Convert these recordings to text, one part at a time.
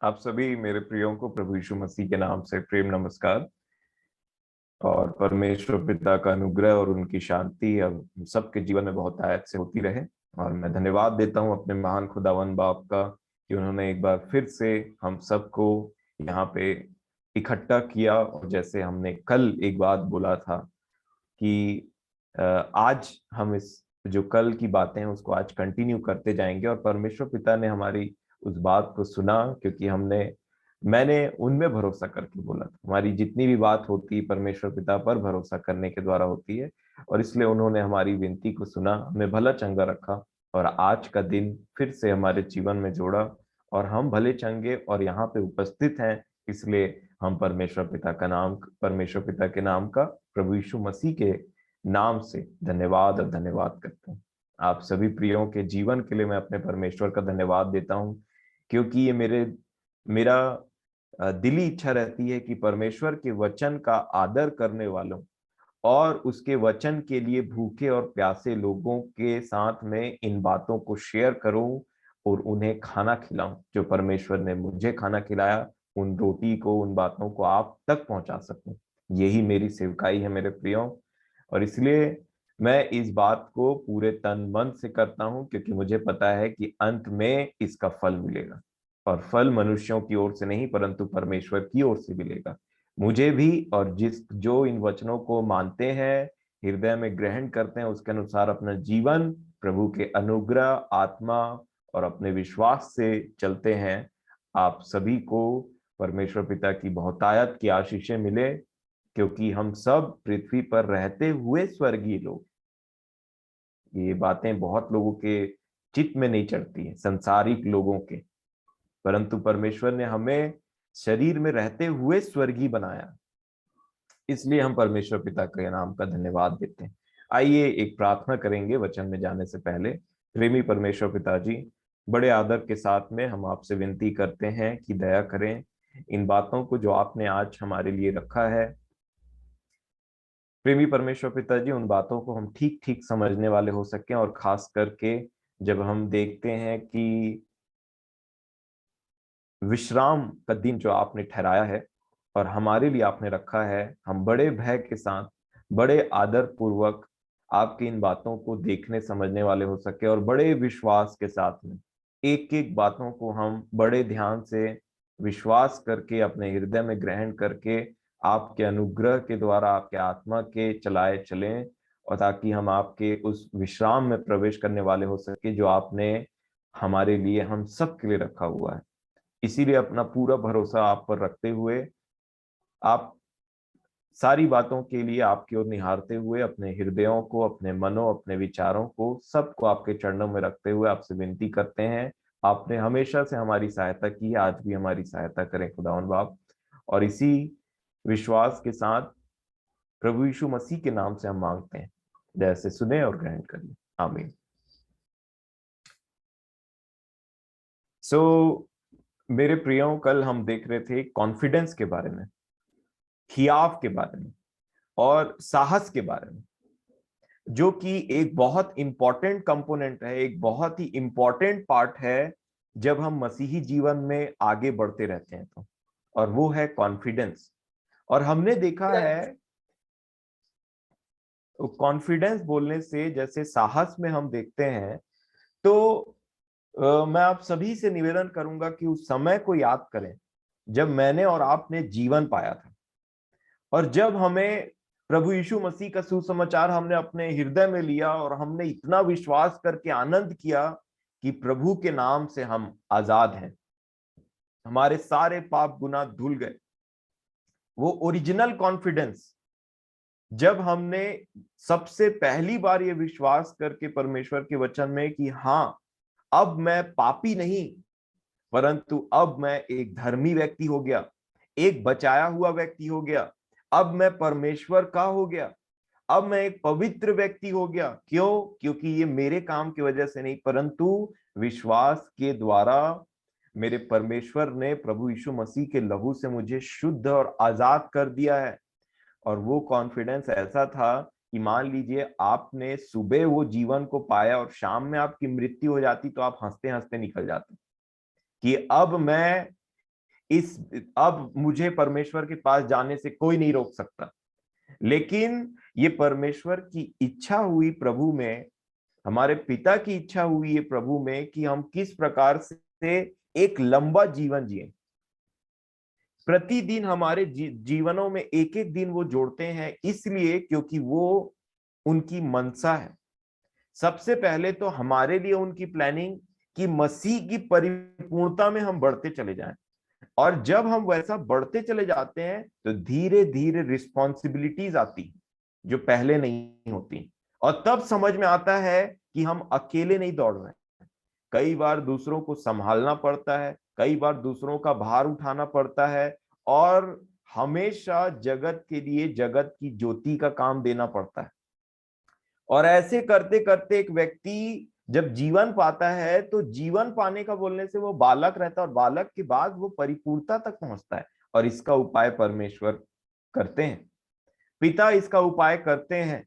आप सभी मेरे प्रियो को प्रभु यीशु मसीह के नाम से प्रेम नमस्कार। और परमेश्वर पिता का अनुग्रह और उनकी शांति अब हम सबके जीवन में बहुत आयत से होती रहे। और मैं धन्यवाद देता हूं अपने महान खुदावन बाप का कि उन्होंने एक बार फिर से हम सबको यहाँ पे इकट्ठा किया। और जैसे हमने कल एक बात बोला था कि आज हम इस जो कल की बातें हैं उसको आज कंटिन्यू करते जाएंगे। और परमेश्वर पिता ने हमारी उस बात को सुना, क्योंकि मैंने उनमें भरोसा करके बोला था। हमारी जितनी भी बात होती है परमेश्वर पिता पर भरोसा करने के द्वारा होती है। और इसलिए उन्होंने हमारी विनती को सुना, हमें भला चंगा रखा और आज का दिन फिर से हमारे जीवन में जोड़ा। और हम भले चंगे और यहाँ पे उपस्थित हैं, इसलिए हम परमेश्वर पिता के नाम का प्रभु यीशु मसीह के नाम से धन्यवाद और धन्यवाद करते हैं। आप सभी प्रियों के जीवन के लिए मैं अपने परमेश्वर का धन्यवाद देता हूं, क्योंकि ये मेरा दिली इच्छा रहती है कि परमेश्वर के वचन का आदर करने वालों और उसके वचन के लिए भूखे और प्यासे लोगों के साथ में इन बातों को शेयर करूं और उन्हें खाना खिलाऊं। जो परमेश्वर ने मुझे खाना खिलाया, उन रोटी को, उन बातों को आप तक पहुंचा सकूं। यही मेरी सेवकाई है मेरे प्रियो। और इसलिए मैं इस बात को पूरे तन मन से करता हूं, क्योंकि मुझे पता है कि अंत में इसका फल मिलेगा। और फल मनुष्यों की ओर से नहीं परंतु परमेश्वर की ओर से मिलेगा। मुझे भी और जो इन वचनों को मानते हैं, हृदय में ग्रहण करते हैं, उसके अनुसार अपना जीवन प्रभु के अनुग्रह, आत्मा और अपने विश्वास से चलते हैं, आप सभी को परमेश्वर पिता की बहुतायत की आशीषें मिले। क्योंकि हम सब पृथ्वी पर रहते हुए स्वर्गीय लोग, ये बातें बहुत लोगों के चित्त में नहीं चढ़ती है, संसारिक लोगों के। परंतु परमेश्वर ने हमें शरीर में रहते हुए स्वर्गीय बनाया, इसलिए हम परमेश्वर पिता के नाम का धन्यवाद देते हैं। आइए एक प्रार्थना करेंगे वचन में जाने से पहले। प्रेमी परमेश्वर पिताजी, बड़े आदर के साथ में हम आपसे विनती करते हैं कि दया करें इन बातों को जो आपने आज हमारे लिए रखा है। प्रेमी परमेश्वर पिताजी, उन बातों को हम ठीक ठीक समझने वाले हो सकें, और खास करके जब हम देखते हैं कि विश्राम का दिन जो आपने ठहराया है और हमारे लिए आपने रखा है, हम बड़े भय के साथ, बड़े आदर पूर्वक आपकी इन बातों को देखने समझने वाले हो सके, और बड़े विश्वास के साथ में एक एक बातों को हम बड़े ध्यान से विश्वास करके अपने हृदय में ग्रहण करके आपके अनुग्रह के द्वारा, आपके आत्मा के चलाए चलें, और ताकि हम आपके उस विश्राम में प्रवेश करने वाले हो सके जो आपने हमारे लिए, हम सब के लिए रखा हुआ है। इसीलिए अपना पूरा भरोसा आप पर रखते हुए, आप सारी बातों के लिए आपकी ओर निहारते हुए, अपने हृदयों को, अपने मनों, अपने विचारों को, सबको आपके चरणों में रखते हुए आपसे विनती करते हैं। आपने हमेशा से हमारी सहायता की है, आज भी हमारी सहायता करें खुदावन बाप। और इसी विश्वास के साथ प्रभु यीशु मसीह के नाम से हम मांगते हैं, जैसे सुने और ग्रहण करिए। आमीन। सो मेरे प्रियो, कल हम देख रहे थे कॉन्फिडेंस के बारे में, हियाव के बारे में और साहस के बारे में, जो कि एक बहुत इंपॉर्टेंट कंपोनेंट है, एक बहुत ही इंपॉर्टेंट पार्ट है जब हम मसीही जीवन में आगे बढ़ते रहते हैं तो। और वो है कॉन्फिडेंस। और हमने देखा है कॉन्फिडेंस बोलने से, जैसे साहस में हम देखते हैं, तो मैं आप सभी से निवेदन करूंगा कि उस समय को याद करें जब मैंने और आपने जीवन पाया था, और जब हमें प्रभु यीशु मसीह का सुसमाचार हमने अपने हृदय में लिया और हमने इतना विश्वास करके आनंद किया कि प्रभु के नाम से हम आजाद हैं, हमारे सारे पाप गुनाह धुल गए। वो ओरिजिनल कॉन्फिडेंस, जब हमने सबसे पहली बार ये विश्वास करके परमेश्वर के वचन में कि हाँ, अब मैं पापी नहीं परंतु अब मैं एक धर्मी व्यक्ति हो गया, एक बचाया हुआ व्यक्ति हो गया, अब मैं परमेश्वर का हो गया, अब मैं एक पवित्र व्यक्ति हो गया। क्यों? क्योंकि ये मेरे काम की वजह से नहीं परंतु विश्वास के द्वारा मेरे परमेश्वर ने प्रभु यीशु मसीह के लहू से मुझे शुद्ध और आजाद कर दिया है। और वो कॉन्फिडेंस ऐसा था कि मान लीजिए आपने सुबह वो जीवन को पाया और शाम में आपकी मृत्यु हो जाती, तो आप हंसते हंसते निकल जाते कि अब मैं इस अब मुझे परमेश्वर के पास जाने से कोई नहीं रोक सकता। लेकिन ये परमेश्वर की इच्छा हुई प्रभु में, हमारे पिता की इच्छा हुई है प्रभु में कि हम किस प्रकार से एक लंबा जीवन जिए। प्रतिदिन हमारे जीवनों में एक एक दिन वो जोड़ते हैं, इसलिए क्योंकि वो उनकी मनसा है। सबसे पहले तो हमारे लिए उनकी प्लानिंग कि मसीह की परिपूर्णता में हम बढ़ते चले जाएं, और जब हम वैसा बढ़ते चले जाते हैं तो धीरे धीरे रिस्पॉन्सिबिलिटीज आती जो पहले नहीं होती, और तब समझ में आता है कि हम अकेले नहीं दौड़ रहे हैं। कई बार दूसरों को संभालना पड़ता है, कई बार दूसरों का भार उठाना पड़ता है, और हमेशा जगत के लिए जगत की ज्योति का काम देना पड़ता है। और ऐसे करते करते एक व्यक्ति जब जीवन पाता है तो जीवन पाने का बोलने से वो बालक रहता है, और बालक के बाद वो परिपूर्णता तक पहुंचता है। और इसका उपाय परमेश्वर करते हैं, पिता इसका उपाय करते हैं,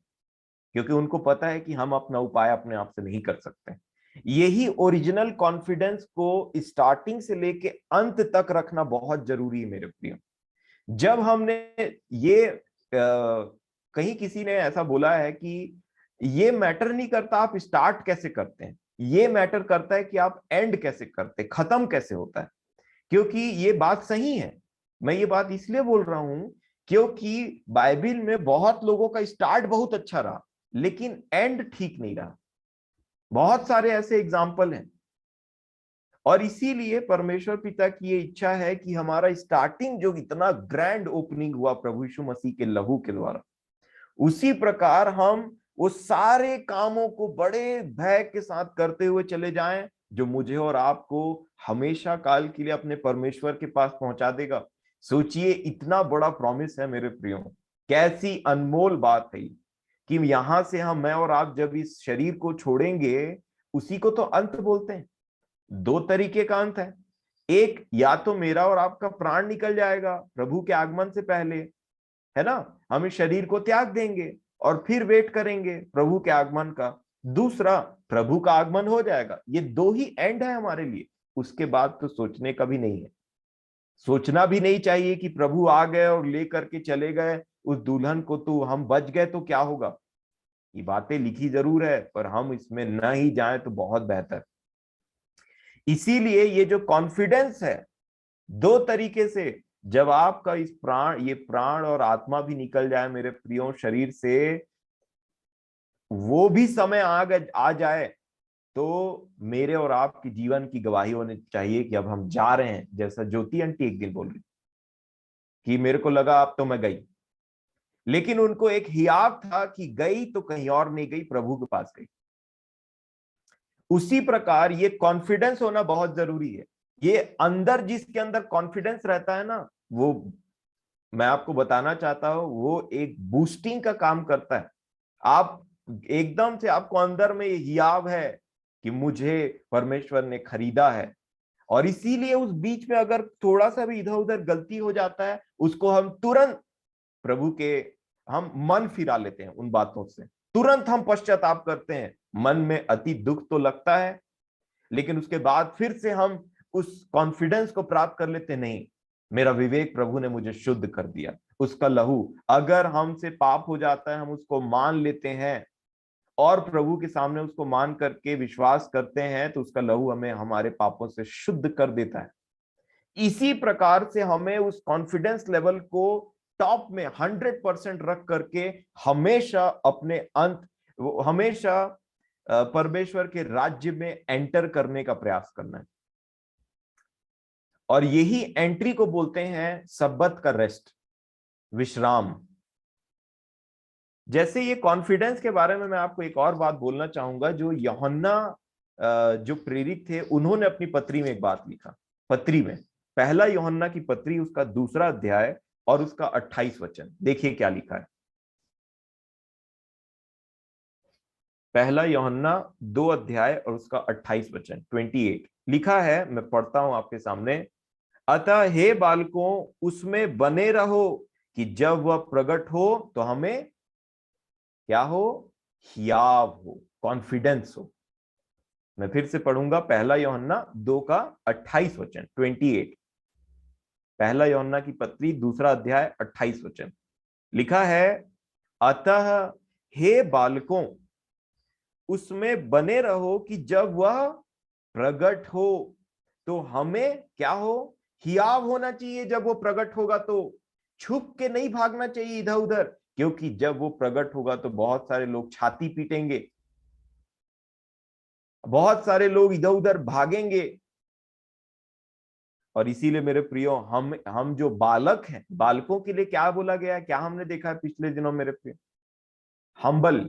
क्योंकि उनको पता है कि हम अपना उपाय अपने आप से नहीं कर सकते। यही ओरिजिनल कॉन्फिडेंस को स्टार्टिंग से लेके अंत तक रखना बहुत जरूरी है मेरे प्रियो। जब हमने ये कहीं किसी ने ऐसा बोला है कि ये मैटर नहीं करता आप स्टार्ट कैसे करते हैं, ये मैटर करता है कि आप एंड कैसे करते, खत्म कैसे होता है। क्योंकि ये बात सही है। मैं ये बात इसलिए बोल रहा हूं क्योंकि बाइबल में बहुत लोगों का स्टार्ट बहुत अच्छा रहा, लेकिन एंड ठीक नहीं रहा। बहुत सारे ऐसे एग्जाम्पल हैं, और इसीलिए परमेश्वर पिता की ये इच्छा है कि हमारा स्टार्टिंग जो इतना ग्रैंड ओपनिंग हुआ प्रभु यीशु मसीह के लहू के द्वारा, उसी प्रकार हम वो सारे कामों को बड़े भय के साथ करते हुए चले जाएं, जो मुझे और आपको हमेशा काल के लिए अपने परमेश्वर के पास पहुंचा देगा। सोचिए, इतना बड़ा प्रॉमिस है मेरे प्रियो, कैसी अनमोल बात है कि यहां से हम, मैं और आप जब इस शरीर को छोड़ेंगे, उसी को तो अंत बोलते हैं। दो तरीके का अंत है, एक या तो मेरा और आपका प्राण निकल जाएगा प्रभु के आगमन से पहले, है ना, हम इस शरीर को त्याग देंगे और फिर वेट करेंगे प्रभु के आगमन का। दूसरा, प्रभु का आगमन हो जाएगा। ये दो ही एंड है हमारे लिए। उसके बाद तो सोचने का भी नहीं है, सोचना भी नहीं चाहिए कि प्रभु आ गए और ले करके चले गए उस दुल्हन को, तो हम बच गए तो क्या होगा। ये बातें लिखी जरूर है, पर हम इसमें न ही जाएं तो बहुत बेहतर। इसीलिए ये जो कॉन्फिडेंस है, दो तरीके से, जब आपका इस प्राण, ये प्राण और आत्मा भी निकल जाए मेरे प्रियो शरीर से, वो भी समय आ जाए, तो मेरे और आपकी जीवन की गवाही होनी चाहिए कि अब हम जा रहे हैं। जैसा ज्योति आंटी एक दिन बोल रही कि मेरे को लगा अब तो मैं गई, लेकिन उनको एक हियाव था कि गई तो कहीं और नहीं गई, प्रभु के पास गई। उसी प्रकार ये कॉन्फिडेंस होना बहुत जरूरी है। ये अंदर, जिसके अंदर कॉन्फिडेंस रहता है ना, वो, मैं आपको बताना चाहता हूं, वो एक बूस्टिंग का काम करता है। आप एकदम से, आपको अंदर में ये हियाव है कि मुझे परमेश्वर ने खरीदा है, और इसीलिए उस बीच में अगर थोड़ा सा भी इधर उधर गलती हो जाता है, उसको हम तुरंत प्रभु के, हम मन फिरा लेते हैं उन बातों से, तुरंत हम पश्चाताप करते हैं। मन में अति दुख तो लगता है, लेकिन उसके बाद फिर से हम उस कॉन्फिडेंस को प्राप्त कर लेते, नहीं, मेरा विवेक प्रभु ने मुझे शुद्ध कर दिया। उसका लहू, अगर हमसे पाप हो जाता है, हम उसको मान लेते हैं और प्रभु के सामने उसको मान करके विश्वास करते हैं, तो उसका लहू हमें हमारे पापों से शुद्ध कर देता है। इसी प्रकार से हमें उस कॉन्फिडेंस लेवल को टॉप में 100% रख करके हमेशा अपने अंत, हमेशा परमेश्वर के राज्य में एंटर करने का प्रयास करना है। और यही एंट्री को बोलते हैं सब्बत का रेस्ट, विश्राम। जैसे ये कॉन्फिडेंस के बारे में मैं आपको एक और बात बोलना चाहूंगा, जो यूहन्ना जो प्रेरित थे, उन्होंने अपनी पत्री में एक बात लिखा। पत्री में, पहला यूहन्ना की पत्री, उसका 2 अध्याय और उसका 28 वचन, देखिए क्या लिखा है। पहला यूहन्ना 2 अध्याय और उसका 28 वचन, 28 लिखा है, मैं पढ़ता हूं आपके सामने। अतः हे बालकों, उसमें बने रहो कि जब वह प्रकट हो तो हमें क्या हो, हियाव हो, कॉन्फिडेंस हो। मैं फिर से पढ़ूंगा, पहला यूहन्ना 2 का 28 वचन, 28। पहला यूहन्ना की पत्री 2 अध्याय 28 वचन लिखा है, अतः हे बालकों उसमें बने रहो कि जब वह प्रकट हो तो हमें क्या हो, हियाव होना चाहिए। जब वो प्रकट होगा तो छुप के नहीं भागना चाहिए इधर उधर, क्योंकि जब वो प्रकट होगा तो बहुत सारे लोग छाती पीटेंगे, बहुत सारे लोग इधर उधर भागेंगे। और इसीलिए मेरे प्रियो, हम जो बालक हैं, बालकों के लिए क्या बोला गया है, क्या हमने देखा है पिछले दिनों मेरे प्रियो? हम्बल,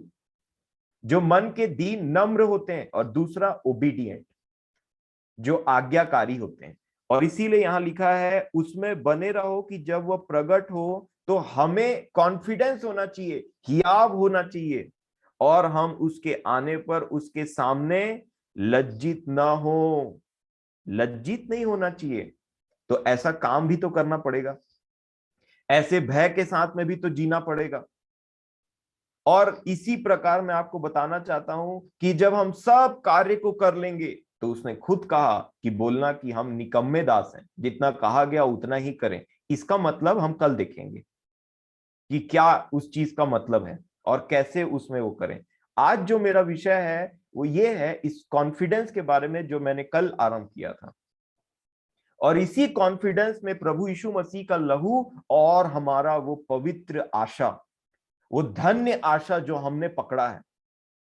जो मन के दीन नम्र होते हैं, और दूसरा ओबीडिएंट, जो आज्ञाकारी होते हैं। और इसीलिए यहां लिखा है उसमें बने रहो कि जब वह प्रकट हो तो हमें कॉन्फिडेंस होना चाहिए, हियाव होना चाहिए, और हम उसके आने पर उसके सामने लज्जित ना हो। लज्जित नहीं होना चाहिए। तो ऐसा काम भी तो करना पड़ेगा, ऐसे भय के साथ में भी तो जीना पड़ेगा। और इसी प्रकार मैं आपको बताना चाहता हूं कि जब हम सब कार्य को कर लेंगे, तो उसने खुद कहा कि बोलना कि हम निकम्मे दास हैं, जितना कहा गया उतना ही करें। इसका मतलब हम कल देखेंगे कि क्या उस चीज का मतलब है और कैसे उसमें वो करें। आज जो मेरा विषय है वो ये है, इस कॉन्फिडेंस के बारे में जो मैंने कल आरंभ किया था। और इसी कॉन्फिडेंस में प्रभु यीशु मसीह का लहू और हमारा वो पवित्र आशा, वो धन्य आशा जो हमने पकड़ा है,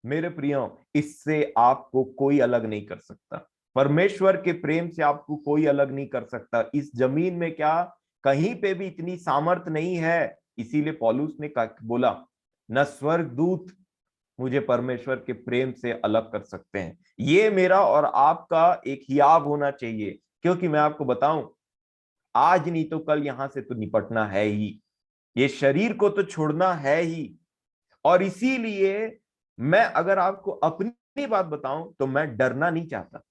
मेरे प्रियो, इससे आपको कोई अलग नहीं कर सकता। परमेश्वर के प्रेम से आपको कोई अलग नहीं कर सकता। इस जमीन में क्या कहीं पे भी इतनी सामर्थ नहीं है। इसीलिए पौलुस ने बोला, न स्वर्गदूत मुझे परमेश्वर के प्रेम से अलग कर सकते हैं। ये मेरा और आपका एक हियाव होना चाहिए, क्योंकि मैं आपको बताऊं, आज नहीं तो कल यहां से तो निपटना है ही, ये शरीर को तो छोड़ना है ही। और इसीलिए मैं अगर आपको अपनी बात बताऊं तो मैं डरना नहीं चाहता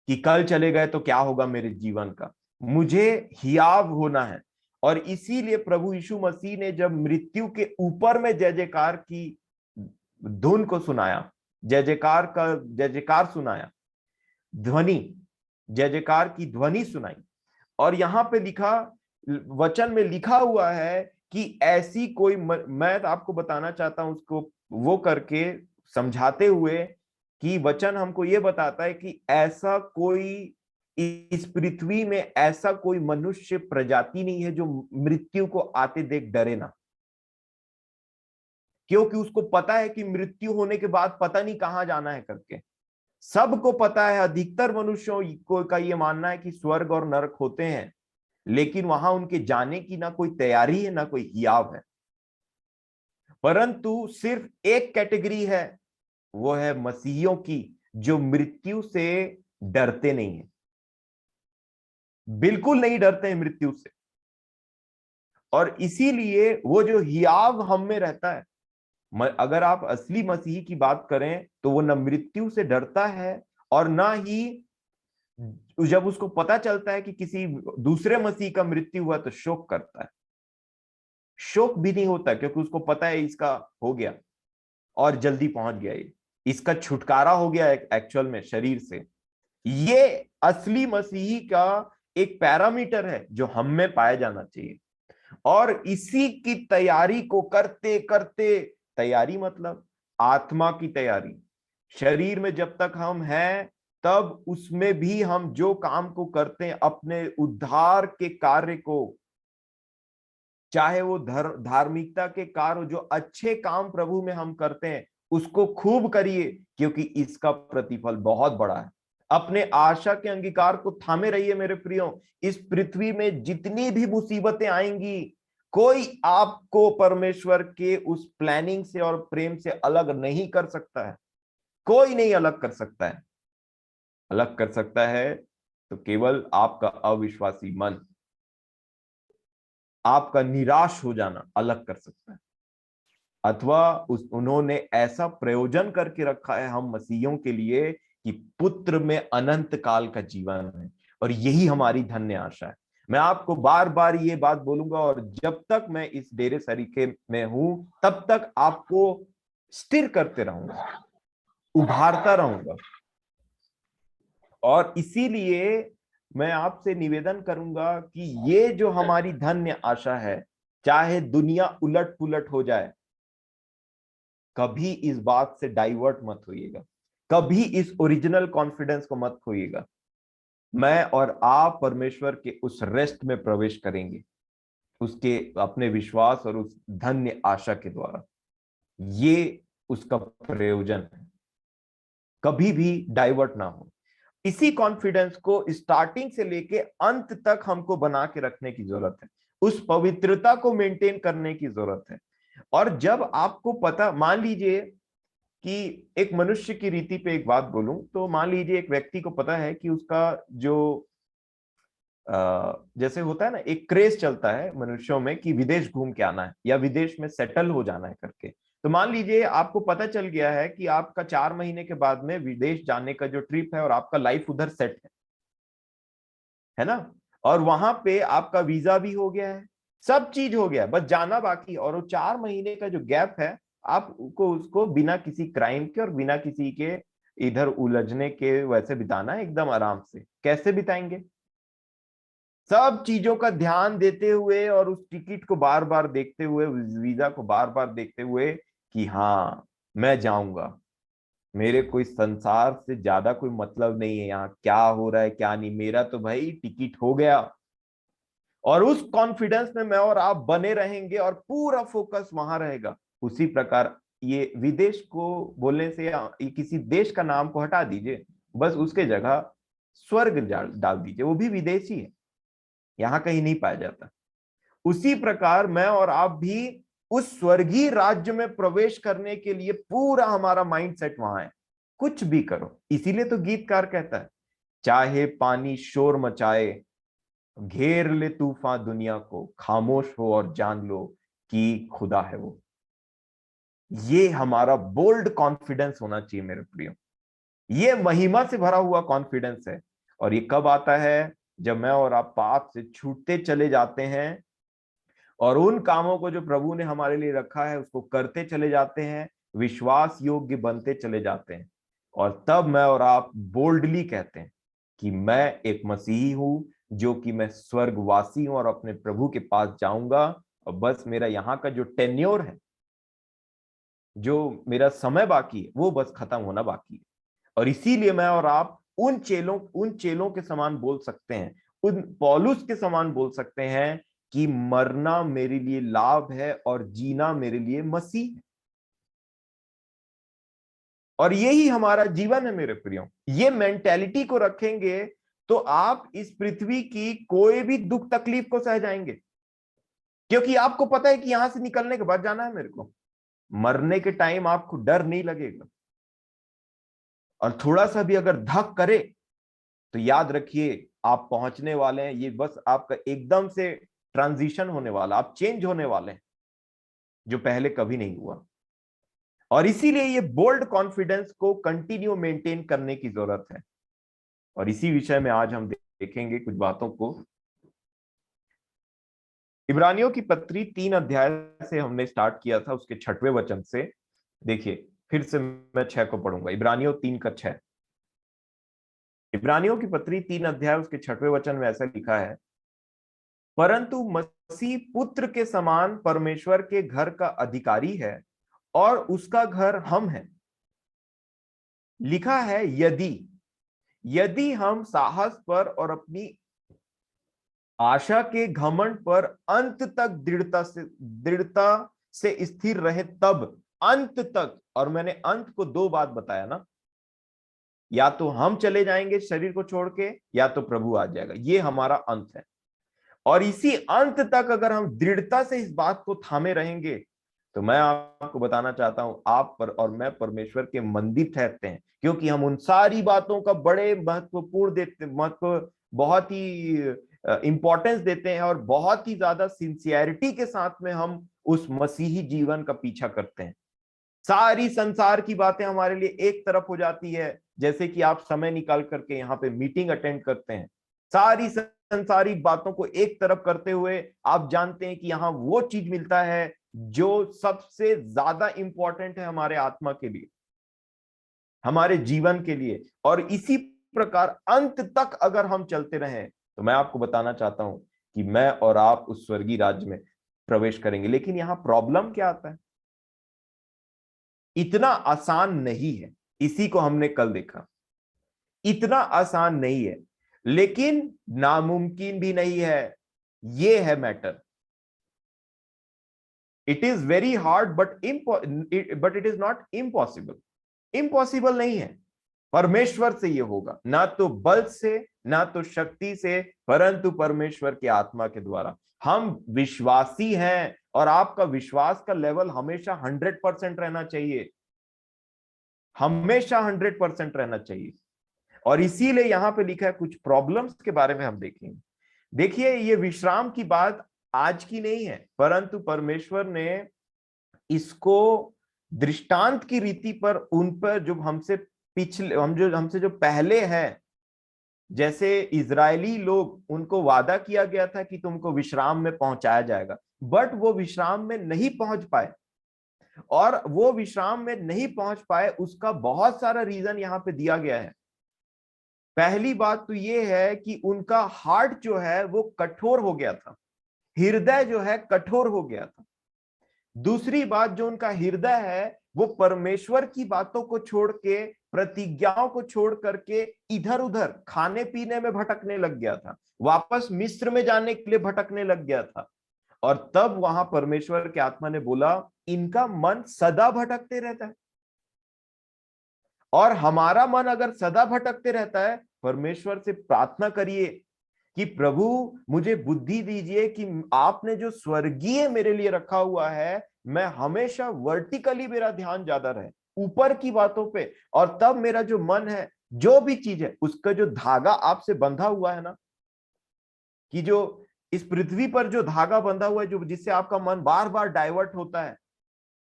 कि कल चले गए तो क्या होगा मेरे जीवन का। मुझे हियाव होना है। और इसीलिए प्रभु यीशु मसीह ने जब मृत्यु के ऊपर में जय जयकार की धुन को सुनाया, जय जयकार का जय जयकार सुनाया, ध्वनि, जय जयकार की ध्वनि सुनाई। और यहां पे लिखा, वचन में लिखा हुआ है कि ऐसी कोई मैं आपको बताना चाहता हूं उसको वो करके समझाते हुए, कि वचन हमको ये बताता है कि ऐसा कोई इस पृथ्वी में ऐसा कोई मनुष्य प्रजाति नहीं है जो मृत्यु को आते देख डरे ना। क्योंकि उसको पता है कि मृत्यु होने के बाद पता नहीं कहां जाना है करके। सबको पता है, अधिकतर मनुष्यों को का ये मानना है कि स्वर्ग और नरक होते हैं, लेकिन वहां उनके जाने की ना कोई तैयारी है ना कोई हियाव है। परंतु सिर्फ एक कैटेगरी है, वो है मसीहियों की, जो मृत्यु से डरते नहीं है, बिल्कुल नहीं डरते हैं मृत्यु से। और इसीलिए वो जो हियाव हम में रहता है, अगर आप असली मसीही की बात करें तो वो न मृत्यु से डरता है, और ना ही जब उसको पता चलता है कि किसी दूसरे मसीह का मृत्यु हुआ तो शोक करता है। शोक भी नहीं होता, क्योंकि उसको पता है इसका हो गया और जल्दी पहुंच गया, ये इसका छुटकारा हो गया एक्चुअल में शरीर से। ये असली मसीही का एक पैरामीटर है जो हम में पाया जाना चाहिए। और इसी की तैयारी को करते करते, तैयारी मतलब आत्मा की तैयारी, शरीर में जब तक हम हैं तब उसमें भी हम जो काम को करते हैं, अपने उद्धार के कार्य को, चाहे वो धार्मिकता के कार्य, जो अच्छे काम प्रभु में हम करते हैं, उसको खूब करिए, क्योंकि इसका प्रतिफल बहुत बड़ा है। अपने आशा के अंगीकार को थामे रहिए मेरे प्रियो। इस पृथ्वी में जितनी भी मुसीबतें आएंगी, कोई आपको परमेश्वर के उस प्लानिंग से और प्रेम से अलग नहीं कर सकता है। कोई नहीं अलग कर सकता है। अलग कर सकता है तो केवल आपका अविश्वासी मन, आपका निराश हो जाना अलग कर सकता है। अथवा उन्होंने ऐसा प्रयोजन करके रखा है हम मसीहियों के लिए कि पुत्र में अनंत काल का जीवन है, और यही हमारी धन्य आशा है। मैं आपको बार बार ये बात बोलूंगा, और जब तक मैं इस डेरे सरीखे में हूं तब तक आपको स्थिर करते रहूंगा, उभारता रहूंगा। और इसीलिए मैं आपसे निवेदन करूंगा कि ये जो हमारी धन्य आशा है, चाहे दुनिया उलट पुलट हो जाए, कभी इस बात से डाइवर्ट मत होइएगा, कभी इस ओरिजिनल कॉन्फिडेंस को मत खोइएगा। मैं और आप परमेश्वर के उस रेस्ट में प्रवेश करेंगे, उसके अपने विश्वास और उस धन्य आशा के द्वारा। ये उसका प्रयोजन है, कभी भी डाइवर्ट ना हो। इसी कॉन्फिडेंस को स्टार्टिंग से लेके अंत तक हमको बना के रखने की जरूरत है, उस पवित्रता को मेंटेन करने की जरूरत है। और जब आपको पता, मान लीजिए कि एक मनुष्य की रीति पे एक बात बोलूं तो, मान लीजिए एक व्यक्ति को पता है कि उसका जो जैसे होता है ना, एक क्रेज चलता है मनुष्यों में कि विदेश घूम के आना है या विदेश में सेटल हो जाना है करके। तो मान लीजिए आपको पता चल गया है कि आपका 4 महीने के बाद में विदेश जाने का जो ट्रिप है और आपका लाइफ उधर सेट है ना, और वहां पे आपका वीजा भी हो गया है, सब चीज हो गया है, बस जाना बाकी। और वो 4 महीने का जो गैप है, आपको उसको बिना किसी क्राइम के और बिना किसी के इधर उलझने के वैसे बिताना है, एकदम आराम से। कैसे बिताएंगे? सब चीजों का ध्यान देते हुए और उस टिकट को बार बार देखते हुए, उस वीजा को बार बार देखते हुए कि हाँ, मैं जाऊंगा, मेरे कोई संसार से ज्यादा कोई मतलब नहीं है, यहाँ क्या हो रहा है क्या नहीं, मेरा तो भाई टिकट हो गया। और उस कॉन्फिडेंस में मैं और आप बने रहेंगे और पूरा फोकस वहां रहेगा। उसी प्रकार ये विदेश को बोलने से, या किसी देश का नाम को हटा दीजिए, बस उसके जगह स्वर्ग डाल दीजिए, वो भी विदेशी है, यहाँ कहीं नहीं पाया जाता। उसी प्रकार मैं और आप भी उस स्वर्गीय राज्य में प्रवेश करने के लिए पूरा हमारा माइंड सेट वहां है। कुछ भी करो, इसीलिए तो गीतकार कहता है, चाहे पानी शोर मचाए, घेर ले तूफान दुनिया को, खामोश हो और जान लो कि खुदा है वो। ये हमारा बोल्ड कॉन्फिडेंस होना चाहिए मेरे प्रियो। ये महिमा से भरा हुआ कॉन्फिडेंस है। और ये कब आता है? जब मैं और आप पाप से छूटते चले जाते हैं और उन कामों को जो प्रभु ने हमारे लिए रखा है उसको करते चले जाते हैं, विश्वास योग्य बनते चले जाते हैं। और तब मैं और आप बोल्डली कहते हैं कि मैं एक मसीही हूं, जो कि मैं स्वर्गवासी हूं और अपने प्रभु के पास जाऊंगा। और बस मेरा यहाँ का जो टेन्योर है, जो मेरा समय बाकी है, वो बस खत्म होना बाकी है। और इसीलिए मैं और आप उन चेलों के समान बोल सकते हैं, उन पौलुस के समान बोल सकते हैं कि मरना मेरे लिए लाभ है और जीना मेरे लिए मसीह है। और यही हमारा जीवन है मेरे प्रियो। ये मेंटेलिटी को रखेंगे तो आप इस पृथ्वी की कोई भी दुख तकलीफ को सह जाएंगे, क्योंकि आपको पता है कि यहां से निकलने के बाद जाना है मेरे को। मरने के टाइम आपको डर नहीं लगेगा। और थोड़ा सा भी अगर धक करे तो याद रखिए, आप पहुंचने वाले हैं, ये बस आपका एकदम से ट्रांजिशन होने वाला, आप चेंज होने वाले हैं, जो पहले कभी नहीं हुआ। और इसीलिए ये बोल्ड कॉन्फिडेंस को कंटिन्यू मेंटेन करने की जरूरत है। और इसी विषय में आज हम देखेंगे कुछ बातों को। इब्रानियों की पत्री 3 अध्याय से हमने स्टार्ट किया था, उसके 6वें वचन से। देखिए, फिर से मैं 6 को पढ़ूंगा, इब्रानियों 3 का 6। इब्रानियों की पत्री 3 अध्याय उसके 6वें वचन में ऐसा लिखा है, परंतु मसीह पुत्र के समान परमेश्वर के घर का अधिकारी है और उसका घर हम हैं। लिखा है, यदि यदि हम साहस पर और अपनी आशा के घमंड पर अंत तक दृढ़ता से स्थिर रहे, तब अंत तक। और मैंने अंत को 2 बात बताया ना, या तो हम चले जाएंगे शरीर को छोड़ के, या तो प्रभु आ जाएगा, ये हमारा अंत है। और इसी अंत तक अगर हम दृढ़ता से इस बात को थामे रहेंगे, तो मैं आपको बताना चाहता हूं, आप पर और मैं परमेश्वर के मंदिर ठहरते हैं, क्योंकि हम उन सारी बातों का बड़े महत्व बहुत ही इंपॉर्टेंस देते हैं और बहुत ही ज्यादा सिंसियरिटी के साथ में हम उस मसीही जीवन का पीछा करते हैं। सारी संसार की बातें हमारे लिए एक तरफ हो जाती है, जैसे कि आप समय निकाल करके यहाँ पे मीटिंग अटेंड करते हैं, सारी संसारिक बातों को एक तरफ करते हुए आप जानते हैं कि यहाँ वो चीज मिलता है जो सबसे ज्यादा इंपॉर्टेंट है हमारे आत्मा के लिए, हमारे जीवन के लिए। और इसी प्रकार अंत तक अगर हम चलते रहें तो मैं आपको बताना चाहता हूं कि मैं और आप उस स्वर्गीय राज्य में प्रवेश करेंगे। लेकिन यहां प्रॉब्लम क्या आता है, इतना आसान नहीं है। इसी को हमने कल देखा, इतना आसान नहीं है, लेकिन नामुमकिन भी नहीं है। ये है matter. It is very hard but it is not impossible. Impossible नहीं है। परमेश्वर से ये होगा, ना तो बल से, ना तो शक्ति से, परंतु परमेश्वर की आत्मा के द्वारा। हम विश्वासी हैं और आपका विश्वास का लेवल हमेशा 100% रहना चाहिए, हमेशा 100% रहना चाहिए। और इसीलिए यहां पे लिखा है कुछ प्रॉब्लम्स के बारे में हम देखेंगे। देखिए, ये विश्राम की बात आज की नहीं है, परंतु परमेश्वर ने इसको दृष्टांत की रीति पर उन पर जो हमसे पिछले हमसे जो पहले हैं, जैसे इजरायली लोग, उनको वादा किया गया था कि तुमको विश्राम में पहुंचाया जाएगा, बट वो विश्राम में नहीं पहुंच पाए। और वो विश्राम में नहीं पहुंच पाए, उसका बहुत सारा रीजन यहां पे दिया गया है। पहली बात तो ये है कि उनका हार्ट जो है वो कठोर हो गया था, हृदय जो है कठोर हो गया था। दूसरी बात, जो उनका हृदय है वो परमेश्वर की बातों को छोड़ के, प्रतिज्ञाओं को छोड़ करके इधर उधर खाने पीने में भटकने लग गया था, वापस मिस्र में जाने के लिए भटकने लग गया था। और तब वहां परमेश्वर की आत्मा ने बोला, इनका मन सदा भटकते रहता है। और हमारा मन अगर सदा भटकते रहता है, परमेश्वर से प्रार्थना करिए कि प्रभु मुझे बुद्धि दीजिए कि आपने जो स्वर्गीय मेरे लिए रखा हुआ है, मैं हमेशा वर्टिकली मेरा ध्यान ज्यादा रहे, ऊपर की बातों पे। और तब मेरा जो मन है, जो भी चीज है, उसका जो धागा आपसे बंधा हुआ है ना, कि जो इस पृथ्वी पर जो धागा बंधा हुआ है, जो जिससे आपका मन बार बार डाइवर्ट होता है,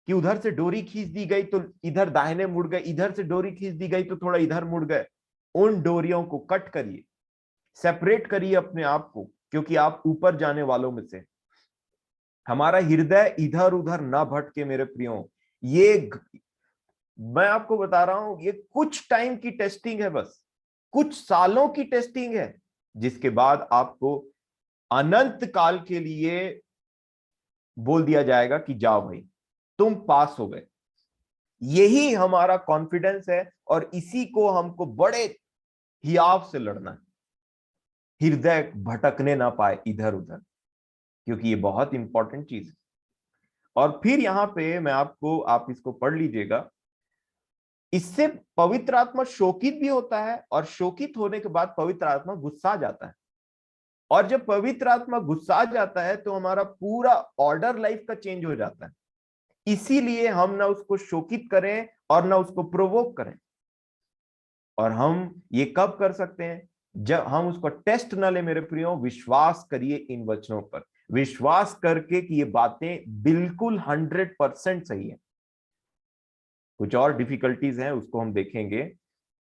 कि उधर से डोरी खींच दी गई तो इधर दाहिने मुड़ गए, इधर से डोरी खींच दी गई तो थोड़ा इधर मुड़ गए। उन डोरियों को कट करिए, सेपरेट करिए अपने आप को, क्योंकि आप ऊपर जाने वालों में से। हमारा हृदय इधर उधर ना भटके मेरे प्रियो। मैं आपको बता रहा हूं, ये कुछ टाइम की टेस्टिंग है, बस कुछ सालों की टेस्टिंग है, जिसके बाद आपको अनंत काल के लिए बोल दिया जाएगा कि जाओ भाई, तुम पास हो गए। यही हमारा कॉन्फिडेंस है और इसी को हमको बड़े हियाव से लड़ना है, हृदय भटकने ना पाए इधर उधर, क्योंकि ये बहुत इंपॉर्टेंट चीज है। और फिर यहां पे मैं आपको, आप इसको पढ़ लीजिएगा, इससे पवित्र आत्मा शोकित भी होता है, और शोकित होने के बाद पवित्र आत्मा गुस्सा जाता है। और जब पवित्र आत्मा गुस्सा जाता है तो हमारा पूरा ऑर्डर लाइफ का चेंज हो जाता है। इसीलिए हम ना उसको शोकित करें और ना उसको प्रोवोक करें। और हम ये कब कर सकते हैं, जब हम उसको टेस्ट ना ले मेरे प्रियो। विश्वास करिए इन वचनों पर, विश्वास करके कि ये बातें बिल्कुल 100% सही है। कुछ और डिफिकल्टीज हैं, उसको हम देखेंगे,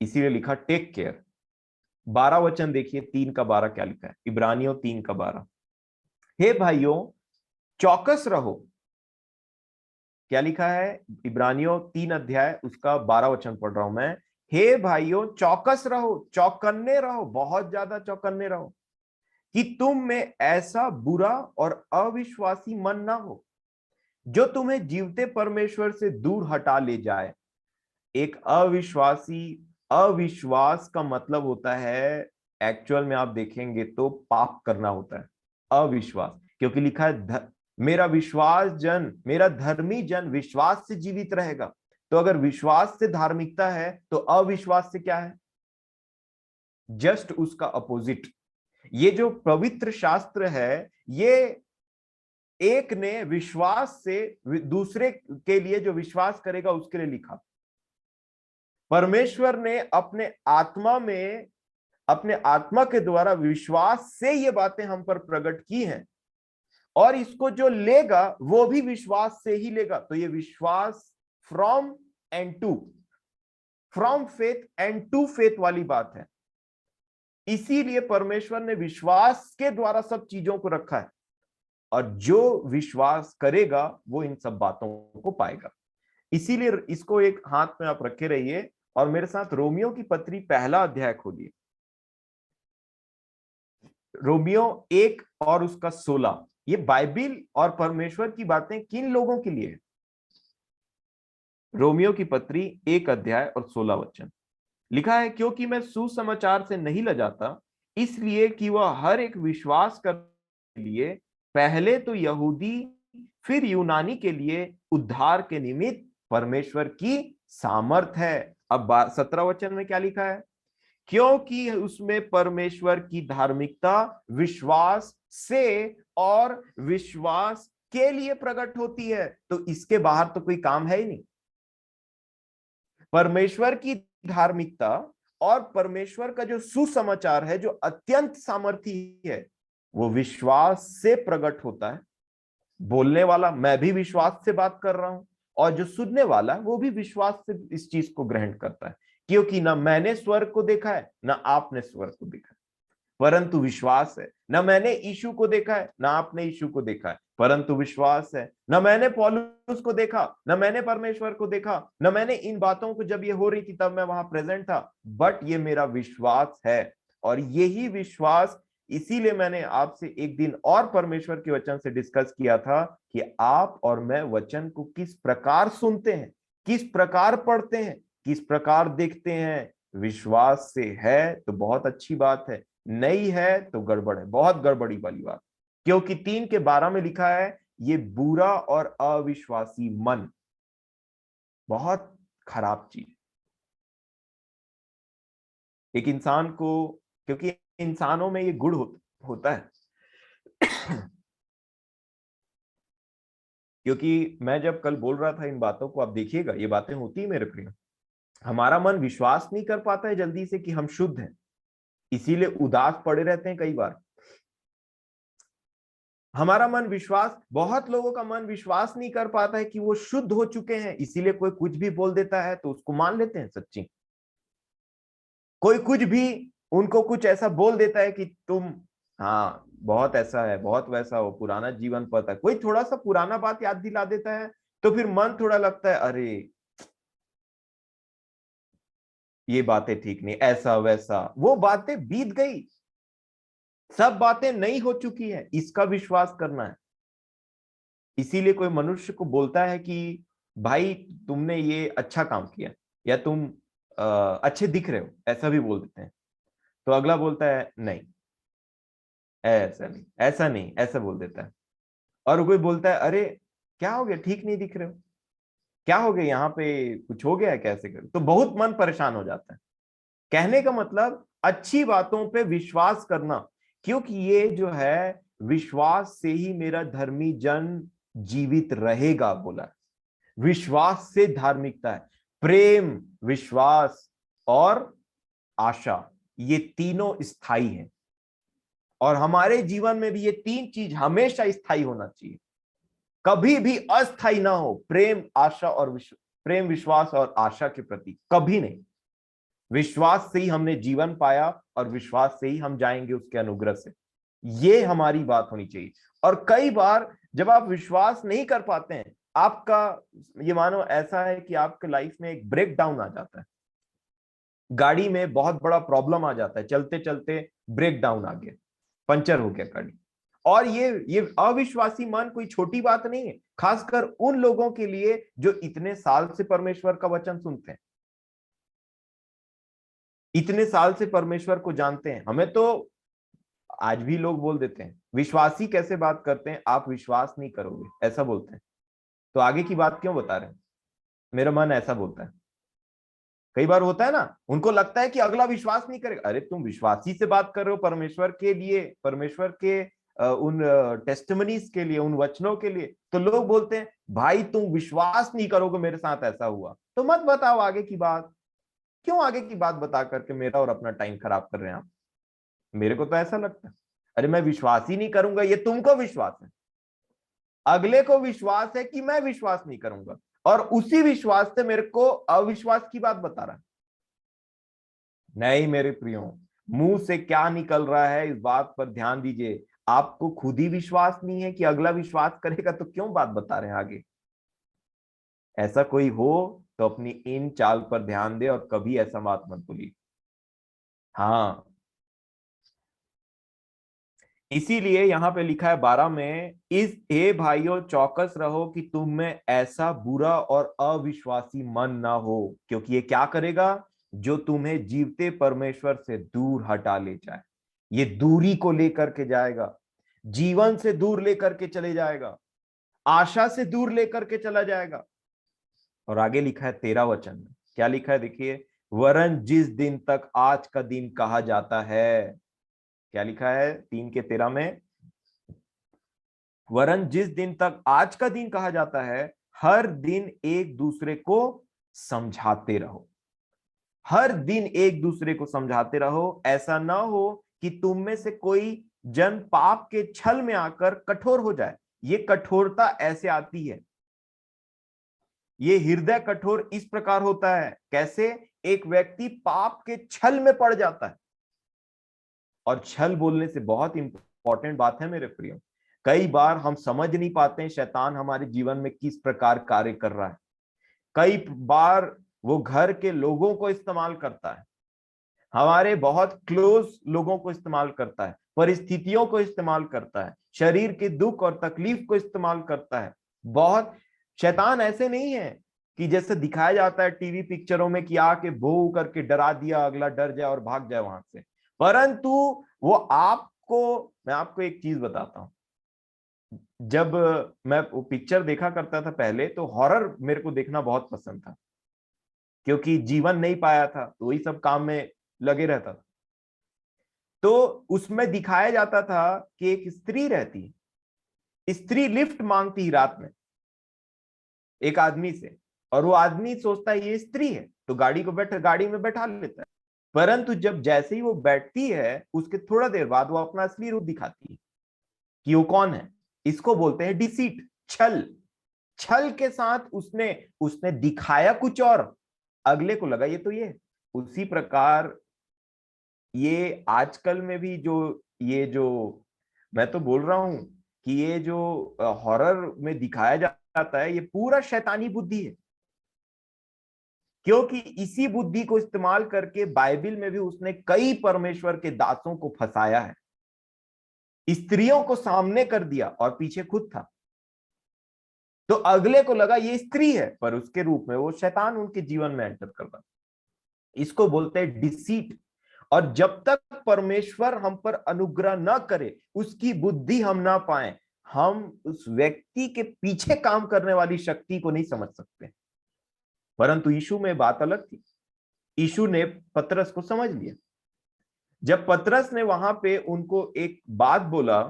इसीलिए लिखा टेक केयर। 12 वचन देखिए, 3 का 12 क्या लिखा है, इब्रानियों 3 का 12। हे भाइयों, चौकस रहो। क्या लिखा है, इब्रानियों 3 अध्याय उसका 12 वचन पढ़ रहा हूं मैं। हे भाइयों, चौकस रहो, चौकन्ने रहो, बहुत ज्यादा चौकन्ने रहो, कि तुम में ऐसा बुरा और अविश्वासी मन ना हो जो तुम्हें जीवते परमेश्वर से दूर हटा ले जाए। एक अविश्वासी, अविश्वास का मतलब होता है, एक्चुअल में आप देखेंगे तो पाप करना होता है अविश्वास। क्योंकि लिखा है मेरा विश्वास जन, मेरा धर्मी जन विश्वास से जीवित रहेगा। तो अगर विश्वास से धार्मिकता है तो अविश्वास से क्या है, जस्ट उसका अपोजिट। ये जो पवित्र शास्त्र है, ये एक ने विश्वास से दूसरे के लिए, जो विश्वास करेगा उसके लिए लिखा। परमेश्वर ने अपने आत्मा में, अपने आत्मा के द्वारा विश्वास से ये बातें हम पर प्रकट की हैं, और इसको जो लेगा वो भी विश्वास से ही लेगा। तो ये विश्वास from and to, from faith and to faith वाली बात है। इसीलिए परमेश्वर ने विश्वास के द्वारा सब चीजों को रखा है, और जो विश्वास करेगा वो इन सब बातों को पाएगा। इसीलिए इसको एक हाथ में आप रखे रहिए और मेरे साथ रोमियो की पत्री पहला अध्याय खोलिए। रोमियो 1 और उसका 16। ये बाइबिल और परमेश्वर की बातें किन लोगों के लिए? रोमियो की पत्री 1 अध्याय और 16 वचन लिखा है, क्योंकि मैं सुसमाचार से नहीं लजाता, इसलिए कि वह हर एक विश्वास करने के लिए, पहले तो यहूदी फिर यूनानी के लिए उद्धार के निमित्त परमेश्वर की सामर्थ है। अब 17 वचन में क्या लिखा है? क्योंकि उसमें परमेश्वर की धार्मिकता विश्वास से और विश्वास के लिए प्रकट होती है। तो इसके बाहर तो कोई काम है ही नहीं। परमेश्वर की धार्मिकता और परमेश्वर का जो सुसमाचार है, जो अत्यंत सामर्थी है, वो विश्वास से प्रकट होता है। बोलने वाला मैं भी विश्वास से बात कर रहा हूं, और जो सुनने वाला वो भी विश्वास से इस चीज को ग्रहण करता है, क्योंकि ना मैंने स्वर्ग को देखा है ना आपने स्वर्ग को देखा है, परंतु विश्वास है। न मैंने यीशु को देखा है ना आपने यीशु को देखा है, परंतु विश्वास है। न मैंने पौलुस को देखा, न मैंने परमेश्वर को देखा, न मैंने इन बातों को, जब ये हो रही थी तब मैं वहां प्रेजेंट था, बट ये मेरा विश्वास है। और यही विश्वास, इसीलिए मैंने आपसे एक दिन और परमेश्वर के वचन से डिस्कस किया था कि आप और मैं वचन को किस प्रकार सुनते हैं, किस प्रकार पढ़ते हैं, किस प्रकार देखते हैं। विश्वास से है तो बहुत अच्छी बात है, नहीं है तो गड़बड़ है, बहुत गड़बड़ी वाली बात। क्योंकि 3:12 में लिखा है, ये बुरा और अविश्वासी मन बहुत खराब चीज। एक इंसान को, क्योंकि इंसानों में ये गुण होता है क्योंकि मैं जब कल बोल रहा था इन बातों को, आप देखिएगा ये बातें होती है मेरे प्रिय। हमारा मन विश्वास नहीं कर पाता है जल्दी से कि हम शुद्ध हैं, इसीलिए उदास पड़े रहते हैं कई बार। हमारा मन विश्वास, बहुत लोगों का मन विश्वास नहीं कर पाता है कि वो शुद्ध हो चुके हैं, इसीलिए कोई कुछ भी बोल देता है तो उसको मान लेते हैं सच्ची। कोई कुछ भी उनको कुछ ऐसा बोल देता है कि तुम, हाँ बहुत ऐसा है, बहुत वैसा हो, पुराना जीवन पता है। कोई थोड़ा सा पुराना बात याद दिला देता है तो फिर मन थोड़ा लगता है, अरे ये बातें ठीक नहीं, ऐसा वैसा। वो बातें बीत गई, सब बातें नई हो चुकी है, इसका विश्वास करना है। इसीलिए कोई मनुष्य को बोलता है कि भाई तुमने ये अच्छा काम किया, या तुम अच्छे दिख रहे हो, ऐसा भी बोल देते हैं, तो अगला बोलता है नहीं, ऐसा नहीं, ऐसा नहीं, ऐसा बोल देता है। और कोई बोलता है, अरे क्या हो गया, ठीक नहीं दिख रहे हो, क्या हो गया, यहाँ पे कुछ हो गया है, कैसे कर, तो बहुत मन परेशान हो जाता है। कहने का मतलब अच्छी बातों पे विश्वास करना, क्योंकि ये जो है विश्वास से ही मेरा धर्मी जन जीवित रहेगा बोला। विश्वास से धार्मिकता है, प्रेम, विश्वास और आशा, ये तीनों स्थायी हैं। और हमारे जीवन में भी ये तीन चीज हमेशा स्थायी होना चाहिए, कभी भी अस्थायी ना हो। प्रेम, आशा और प्रेम, विश्वास और आशा के प्रति कभी नहीं। विश्वास से ही हमने जीवन पाया और विश्वास से ही हम जाएंगे उसके अनुग्रह से। ये हमारी बात होनी चाहिए। और कई बार जब आप विश्वास नहीं कर पाते हैं, आपका, ये मानो ऐसा है कि आपके लाइफ में एक ब्रेक डाउन आ जाता है, गाड़ी में बहुत बड़ा प्रॉब्लम आ जाता है, चलते चलते ब्रेक डाउन आ गया, पंचर हो गया गाड़ी। और ये अविश्वासी मन कोई छोटी बात नहीं है, खासकर उन लोगों के लिए जो इतने साल से परमेश्वर का वचन सुनते हैं, इतने साल से परमेश्वर को जानते हैं। हमें तो आज भी लोग बोल देते हैं, विश्वासी कैसे बात करते हैं, आप विश्वास नहीं करोगे, ऐसा बोलते हैं। तो आगे की बात क्यों बता रहे हैं? मेरा मन ऐसा बोलता है। कई बार होता है ना, उनको लगता है कि अगला विश्वास नहीं करेगा। अरे तुम विश्वासी से बात कर रहे हो परमेश्वर के लिए, परमेश्वर के उन टेस्टिमनीज के लिए, उन वचनों के लिए, तो लोग बोलते हैं भाई तुम विश्वास नहीं करोगे, मेरे साथ ऐसा हुआ। तो मत बताओ आगे की बात, क्यों आगे की बात बता करके मेरा और अपना टाइम खराब कर रहे हैं आप? मेरे को तो ऐसा लगता है, अरे मैं विश्वास ही नहीं करूंगा, ये तुमको विश्वास है, अगले को विश्वास है कि मैं विश्वास नहीं करूंगा, और उसी विश्वास से मेरे को अविश्वास की बात बता रहा है। नहीं मेरे प्रियो, मुंह से क्या निकल रहा है इस बात पर ध्यान दीजिए। आपको खुद ही विश्वास नहीं है कि अगला विश्वास करेगा, तो क्यों बात बता रहे हैं आगे? ऐसा कोई हो तो अपनी इन चाल पर ध्यान दे और कभी ऐसा बात मत बोली। हाँ, इसीलिए यहाँ पे लिखा है 12 में, इस हे भाइयों चौकस रहो कि तुम में ऐसा बुरा और अविश्वासी मन ना हो, क्योंकि ये क्या करेगा, जो तुम्हें जीवते परमेश्वर से दूर हटा ले जाए। ये दूरी को लेकर के जाएगा, जीवन से दूर लेकर के चले जाएगा, आशा से दूर लेकर के चला जाएगा। और आगे लिखा है 13 वचन में, क्या लिखा है देखिए, वरन जिस दिन तक आज का दिन कहा जाता है, क्या लिखा है 3 के 13 में, वरन जिस दिन तक आज का दिन कहा जाता है, हर दिन एक दूसरे को समझाते रहो। हर दिन एक दूसरे को समझाते रहो, ऐसा ना हो कि तुम में से कोई जन पाप के छल में आकर कठोर हो जाए। ये कठोरता ऐसे आती है, ये हृदय कठोर इस प्रकार होता है, कैसे, एक व्यक्ति पाप के छल में पड़ जाता है। और छल बोलने से बहुत इंपॉर्टेंट बात है मेरे प्रियो, कई बार हम समझ नहीं पाते हैं शैतान हमारे जीवन में किस प्रकार कार्य कर रहा है। कई बार वो घर के लोगों को इस्तेमाल करता है, हमारे बहुत क्लोज लोगों को इस्तेमाल करता है, परिस्थितियों को इस्तेमाल करता है, शरीर के दुख और तकलीफ को इस्तेमाल करता है। बहुत शैतान ऐसे नहीं है कि जैसे दिखाया जाता है टीवी पिक्चरों में कि आके भो करके डरा दिया, अगला डर जाए और भाग जाए वहां से, परंतु वो आपको, मैं आपको एक चीज बताता हूं, जब मैं वो पिक्चर देखा करता था पहले, तो हॉरर मेरे को देखना बहुत पसंद था, क्योंकि जीवन नहीं पाया था तो वही सब काम में लगे रहता था। तो उसमें दिखाया जाता था कि एक स्त्री रहती है, स्त्री लिफ्ट मांगती है रात में एक आदमी से, और वो आदमी सोचता है ये स्त्री है, तो गाड़ी में बैठा लेता है। परंतु जब जैसे ही वो बैठती है, उसके थोड़ा देर बाद वो अपना असली रूप दिखाती है कि वो कौन है। इसको बोलते हैं डिसीट, छल। छल के साथ उसने उसने दिखाया कुछ और, अगले को लगा ये तो ये। उसी प्रकार ये आजकल में भी ये जो मैं तो बोल रहा हूं कि ये जो हॉरर में दिखाया जाता है, ये पूरा शैतानी बुद्धि है, क्योंकि इसी बुद्धि को इस्तेमाल करके बाइबल में भी उसने कई परमेश्वर के दासों को फंसाया है। स्त्रियों को सामने कर दिया और पीछे खुद था, तो अगले को लगा ये स्त्री है, पर उसके रूप में वो शैतान उनके जीवन में एंटर कर रहा। इसको बोलते हैं डिसीट। और जब तक परमेश्वर हम पर अनुग्रह ना करे, उसकी बुद्धि हम ना पाए, हम उस व्यक्ति के पीछे काम करने वाली शक्ति को नहीं समझ सकते। परंतु यीशु में बात अलग थी। यीशु ने पतरस को समझ लिया। जब पतरस ने वहां पे उनको एक बात बोला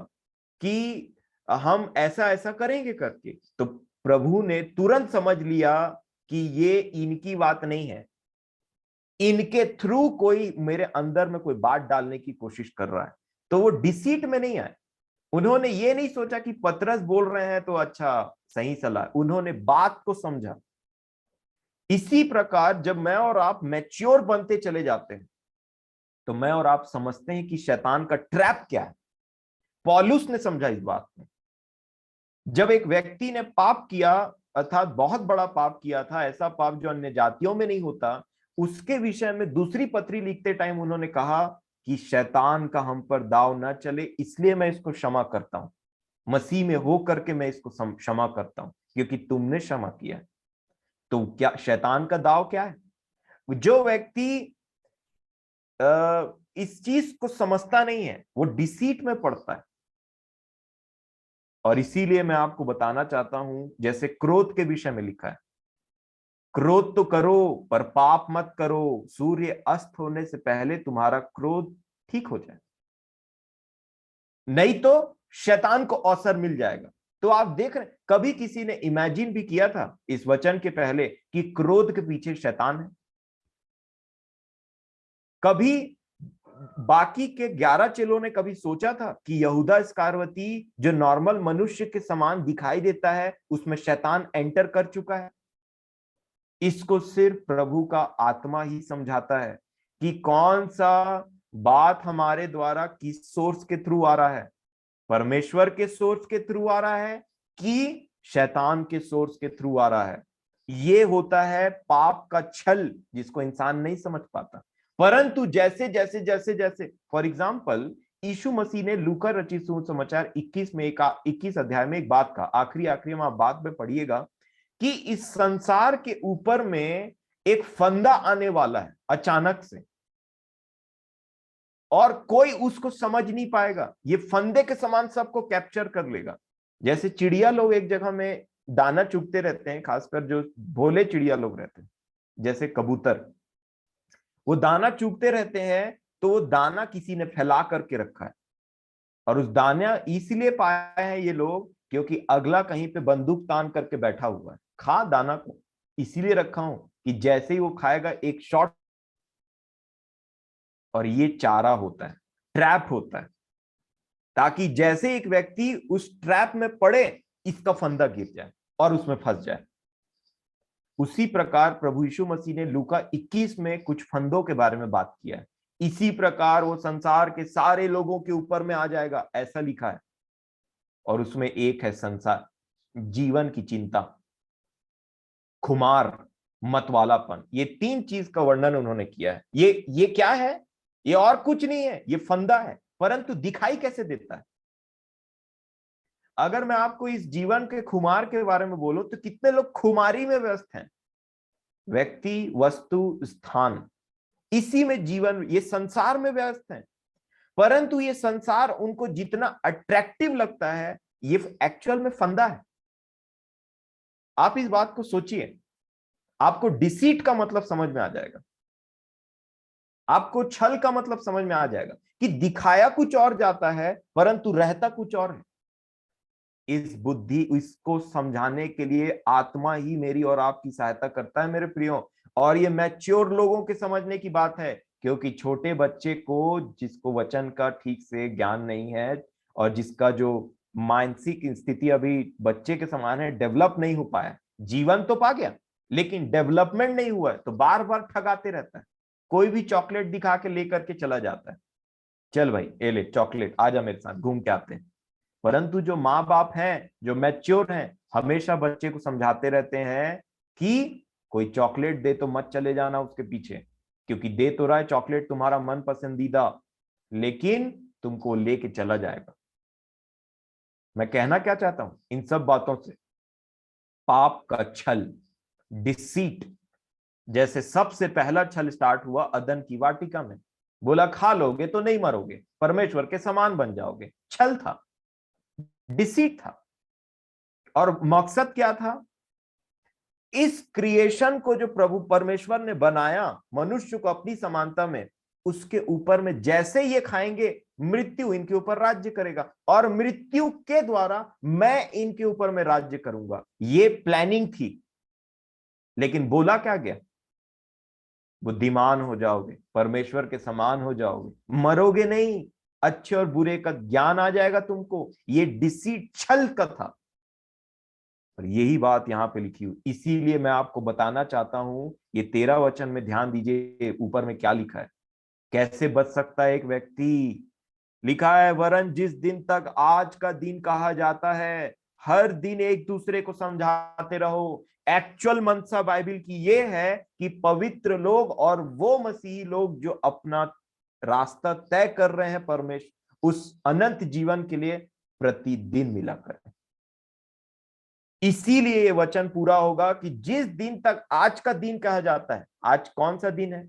कि हम ऐसा ऐसा करेंगे करके, तो प्रभु ने तुरंत समझ लिया कि ये इनकी बात नहीं है, इनके थ्रू कोई मेरे अंदर में कोई बात डालने की कोशिश कर रहा है। तो वो डिसीट में नहीं आए। उन्होंने ये नहीं सोचा कि पतरस बोल रहे हैं तो अच्छा सही सलाह, उन्होंने बात को समझा। इसी प्रकार जब मैं और आप मैच्योर बनते चले जाते हैं, तो मैं और आप समझते हैं कि शैतान का ट्रैप क्या है। पौलुस ने समझा इस बात में। जब एक व्यक्ति ने पाप किया, अर्थात बहुत बड़ा पाप किया था, ऐसा पाप जो अन्य जातियों में नहीं होता, उसके विषय में दूसरी पत्री लिखते टाइम उन्होंने कहा कि शैतान का हम पर दाव ना चले, इसलिए मैं इसको क्षमा करता हूं, मसीह में हो करके मैं इसको क्षमा करता हूं, क्योंकि तुमने क्षमा किया। तो क्या शैतान का दाव क्या है? जो व्यक्ति इस चीज को समझता नहीं है, वो डिसीट में पड़ता है। और इसीलिए मैं आपको बताना चाहता हूं, जैसे क्रोध के विषय में लिखा है, क्रोध तो करो पर पाप मत करो, सूर्य अस्त होने से पहले तुम्हारा क्रोध ठीक हो जाए, नहीं तो शैतान को अवसर मिल जाएगा। तो आप देख रहे, कभी किसी ने इमेजिन भी किया था इस वचन के पहले कि क्रोध के पीछे शैतान है? कभी बाकी के 11 चेलों ने कभी सोचा था कि यहूदा इस्करियोती जो नॉर्मल मनुष्य के समान दिखाई देता है, उसमें शैतान एंटर कर चुका है? इसको सिर्फ प्रभु का आत्मा ही समझाता है कि कौन सा बात हमारे द्वारा किस सोर्स के थ्रू आ रहा है, परमेश्वर के सोर्स के थ्रू आ रहा है कि शैतान के सोर्स के थ्रू आ रहा है। ये होता है पाप का छल, जिसको इंसान नहीं समझ पाता। परंतु जैसे जैसे जैसे जैसे फॉर एग्जाम्पल यीशु मसीह ने लूका रचित सुसमाचार 21 में 21 अध्याय में एक बात का आखिरी आखिरी में आप बात में पढ़िएगा कि इस संसार के ऊपर में एक फंदा आने वाला है अचानक से, और कोई उसको समझ नहीं पाएगा। ये फंदे के समान सबको कैप्चर कर लेगा। जैसे चिड़िया लोग एक जगह में दाना चुगते रहते हैं, खासकर जो भोले चिड़िया लोग रहते हैं जैसे कबूतर, वो दाना चुगते रहते हैं, तो वो दाना किसी ने फैला करके रखा है, और उस दाना इसलिए पाया है ये लोग क्योंकि अगला कहीं पे बंदूक तान करके बैठा हुआ है। खा दाना को इसीलिए रखा हूं कि जैसे ही वो खाएगा एक शॉट, और ये चारा होता है, ट्रैप होता है, ताकि जैसे एक व्यक्ति उस ट्रैप में पड़े इसका फंदा गिर जाए और उसमें फंस जाए। उसी प्रकार प्रभु यीशु मसीह ने लूका 21 में कुछ फंदों के बारे में बात किया है। इसी प्रकार वो संसार के सारे लोगों के ऊपर में आ जाएगा, ऐसा लिखा है। और उसमें एक है संसार, जीवन की चिंता, खुमार, मतवालापन। ये तीन चीज का वर्णन उन्होंने किया है। ये क्या है? ये और कुछ नहीं है, ये फंदा है। परंतु दिखाई कैसे देता है? अगर मैं आपको इस जीवन के खुमार के बारे में बोलूं तो कितने लोग खुमारी में व्यस्त हैं। व्यक्ति, वस्तु, स्थान, इसी में जीवन, ये संसार में व्यस्त हैं। परंतु ये संसार उनको जितना अट्रैक्टिव लगता है, ये एक्चुअल में फंदा है। आप इस बात को सोचिए, आपको डिसीट का मतलब समझ में आ जाएगा, आपको छल का मतलब समझ में आ जाएगा कि दिखाया कुछ और जाता है परंतु रहता कुछ और है। इस बुद्धि, इसको समझाने के लिए आत्मा ही मेरी और आपकी सहायता करता है मेरे प्रियो। और ये मैच्योर लोगों के समझने की बात है, क्योंकि छोटे बच्चे को, जिसको वचन का ठीक से ज्ञान नहीं है और जिसका जो मानसिक स्थिति अभी बच्चे के समान है, डेवलप नहीं हो पाया, जीवन तो पा गया लेकिन डेवलपमेंट नहीं हुआ है, तो बार बार ठगाते रहता है। कोई भी चॉकलेट दिखा के लेकर के चला जाता है, चल भाई ये ले चॉकलेट, आजा मेरे साथ घूम के आते हैं। परंतु जो माँ बाप हैं, जो मैच्योर हैं, हमेशा बच्चे को समझाते रहते हैं कि कोई चॉकलेट दे तो मत चले जाना उसके पीछे, क्योंकि दे तो रहा है चॉकलेट तुम्हारा मन पसंदीदा, लेकिन तुमको लेके चला जाएगा। मैं कहना क्या चाहता हूं इन सब बातों से? पाप का छल, डिसीट, जैसे सबसे पहला छल स्टार्ट हुआ अदन की वाटिका में। बोला खा लोगे तो नहीं मरोगे, परमेश्वर के समान बन जाओगे। छल था, डिसीट था। और मकसद क्या था? इस क्रिएशन को जो प्रभु परमेश्वर ने बनाया मनुष्य को अपनी समानता में, उसके ऊपर में जैसे ये खाएंगे मृत्यु इनके ऊपर राज्य करेगा, और मृत्यु के द्वारा मैं इनके ऊपर में राज्य करूंगा। ये प्लानिंग थी। लेकिन बोला क्या गया? बुद्धिमान हो जाओगे, परमेश्वर के समान हो जाओगे, मरोगे नहीं, अच्छे और बुरे का ज्ञान आ जाएगा तुमको। ये डिसीट, छल का था। और यही बात यहां पे लिखी हुई, इसीलिए मैं आपको बताना चाहता हूं, ये 13 वचन में ध्यान दीजिए ऊपर में क्या लिखा है, कैसे बच सकता है एक व्यक्ति। लिखा है, वरन जिस दिन तक आज का दिन कहा जाता है, हर दिन एक दूसरे को समझाते रहो। एक्चुअल मनसा बाइबल की ये है कि पवित्र लोग और वो मसीही लोग जो अपना रास्ता तय कर रहे हैं परमेश्वर उस अनंत जीवन के लिए, प्रतिदिन मिला करें। इसीलिए ये वचन पूरा होगा कि जिस दिन तक आज का दिन कहा जाता है, आज कौन सा दिन है?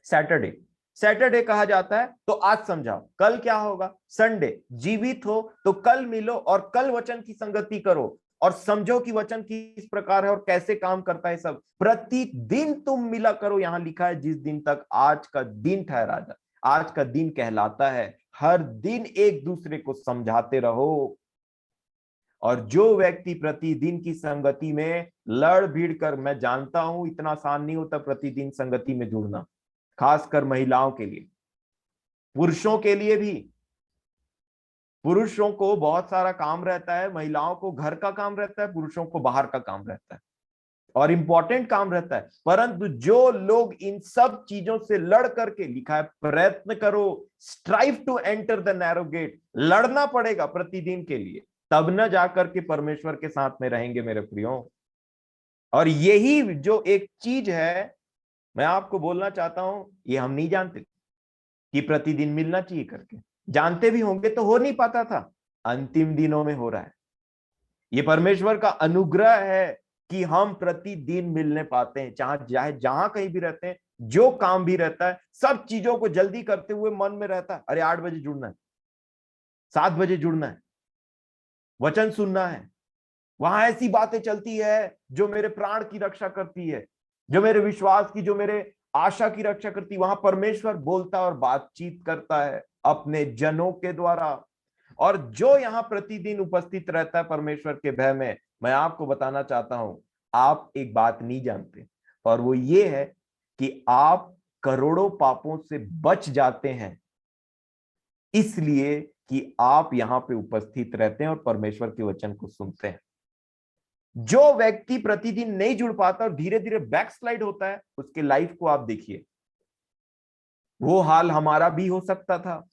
सैटरडे। सैटरडे कहा जाता है तो आज समझाओ, कल क्या होगा? संडे। जीवित हो तो कल मिलो और कल वचन की संगति करो और समझो कि वचन किस प्रकार है और कैसे काम करता है। सब प्रतिदिन तुम मिला करो। यहां लिखा है जिस दिन तक आज का दिन ठहरा जाए। आज का दिन कहलाता है हर दिन एक दूसरे को समझाते रहो। और जो व्यक्ति प्रतिदिन की संगति में लड़ भीड़ कर, मैं जानता हूं इतना आसान नहीं होता प्रतिदिन संगति में जुड़ना, खासकर महिलाओं के लिए, पुरुषों के लिए भी। पुरुषों को बहुत सारा काम रहता है, महिलाओं को घर का काम रहता है, पुरुषों को बाहर का काम रहता है और इंपॉर्टेंट काम रहता है। परंतु जो लोग इन सब चीजों से लड़ करके, लिखा है प्रयत्न करो, strive to enter the narrow gate, लड़ना पड़ेगा प्रतिदिन के लिए, तब न जाकर के परमेश्वर के साथ में रहेंगे मेरे प्रियो। और यही जो एक चीज है, मैं आपको बोलना चाहता हूं, ये हम नहीं जानते कि प्रतिदिन मिलना चाहिए करके। जानते भी होंगे तो हो नहीं पाता था, अंतिम दिनों में हो रहा है। ये परमेश्वर का अनुग्रह है कि हम प्रतिदिन मिलने पाते हैं, चाहे जहां कहीं भी रहते हैं, जो काम भी रहता है, सब चीजों को जल्दी करते हुए मन में रहता है, अरे 8 बजे जुड़ना है, 7 बजे जुड़ना है, वचन सुनना है। वहां ऐसी बातें चलती है जो मेरे प्राण की रक्षा करती है, जो मेरे विश्वास की, जो मेरे आशा की रक्षा करती है। वहां परमेश्वर बोलता और बातचीत करता है अपने जनों के द्वारा। और जो यहां प्रतिदिन उपस्थित रहता है परमेश्वर के भय में, मैं आपको बताना चाहता हूं, आप एक बात नहीं जानते, और वो ये है कि आप करोड़ों पापों से बच जाते हैं, इसलिए कि आप यहां पे उपस्थित रहते हैं और परमेश्वर के वचन को सुनते हैं। जो व्यक्ति प्रतिदिन नहीं जुड़ पाता और धीरे धीरे बैकस्लाइड होता है, उसके लाइफ को आप देखिए, वो हाल हमारा भी हो सकता था।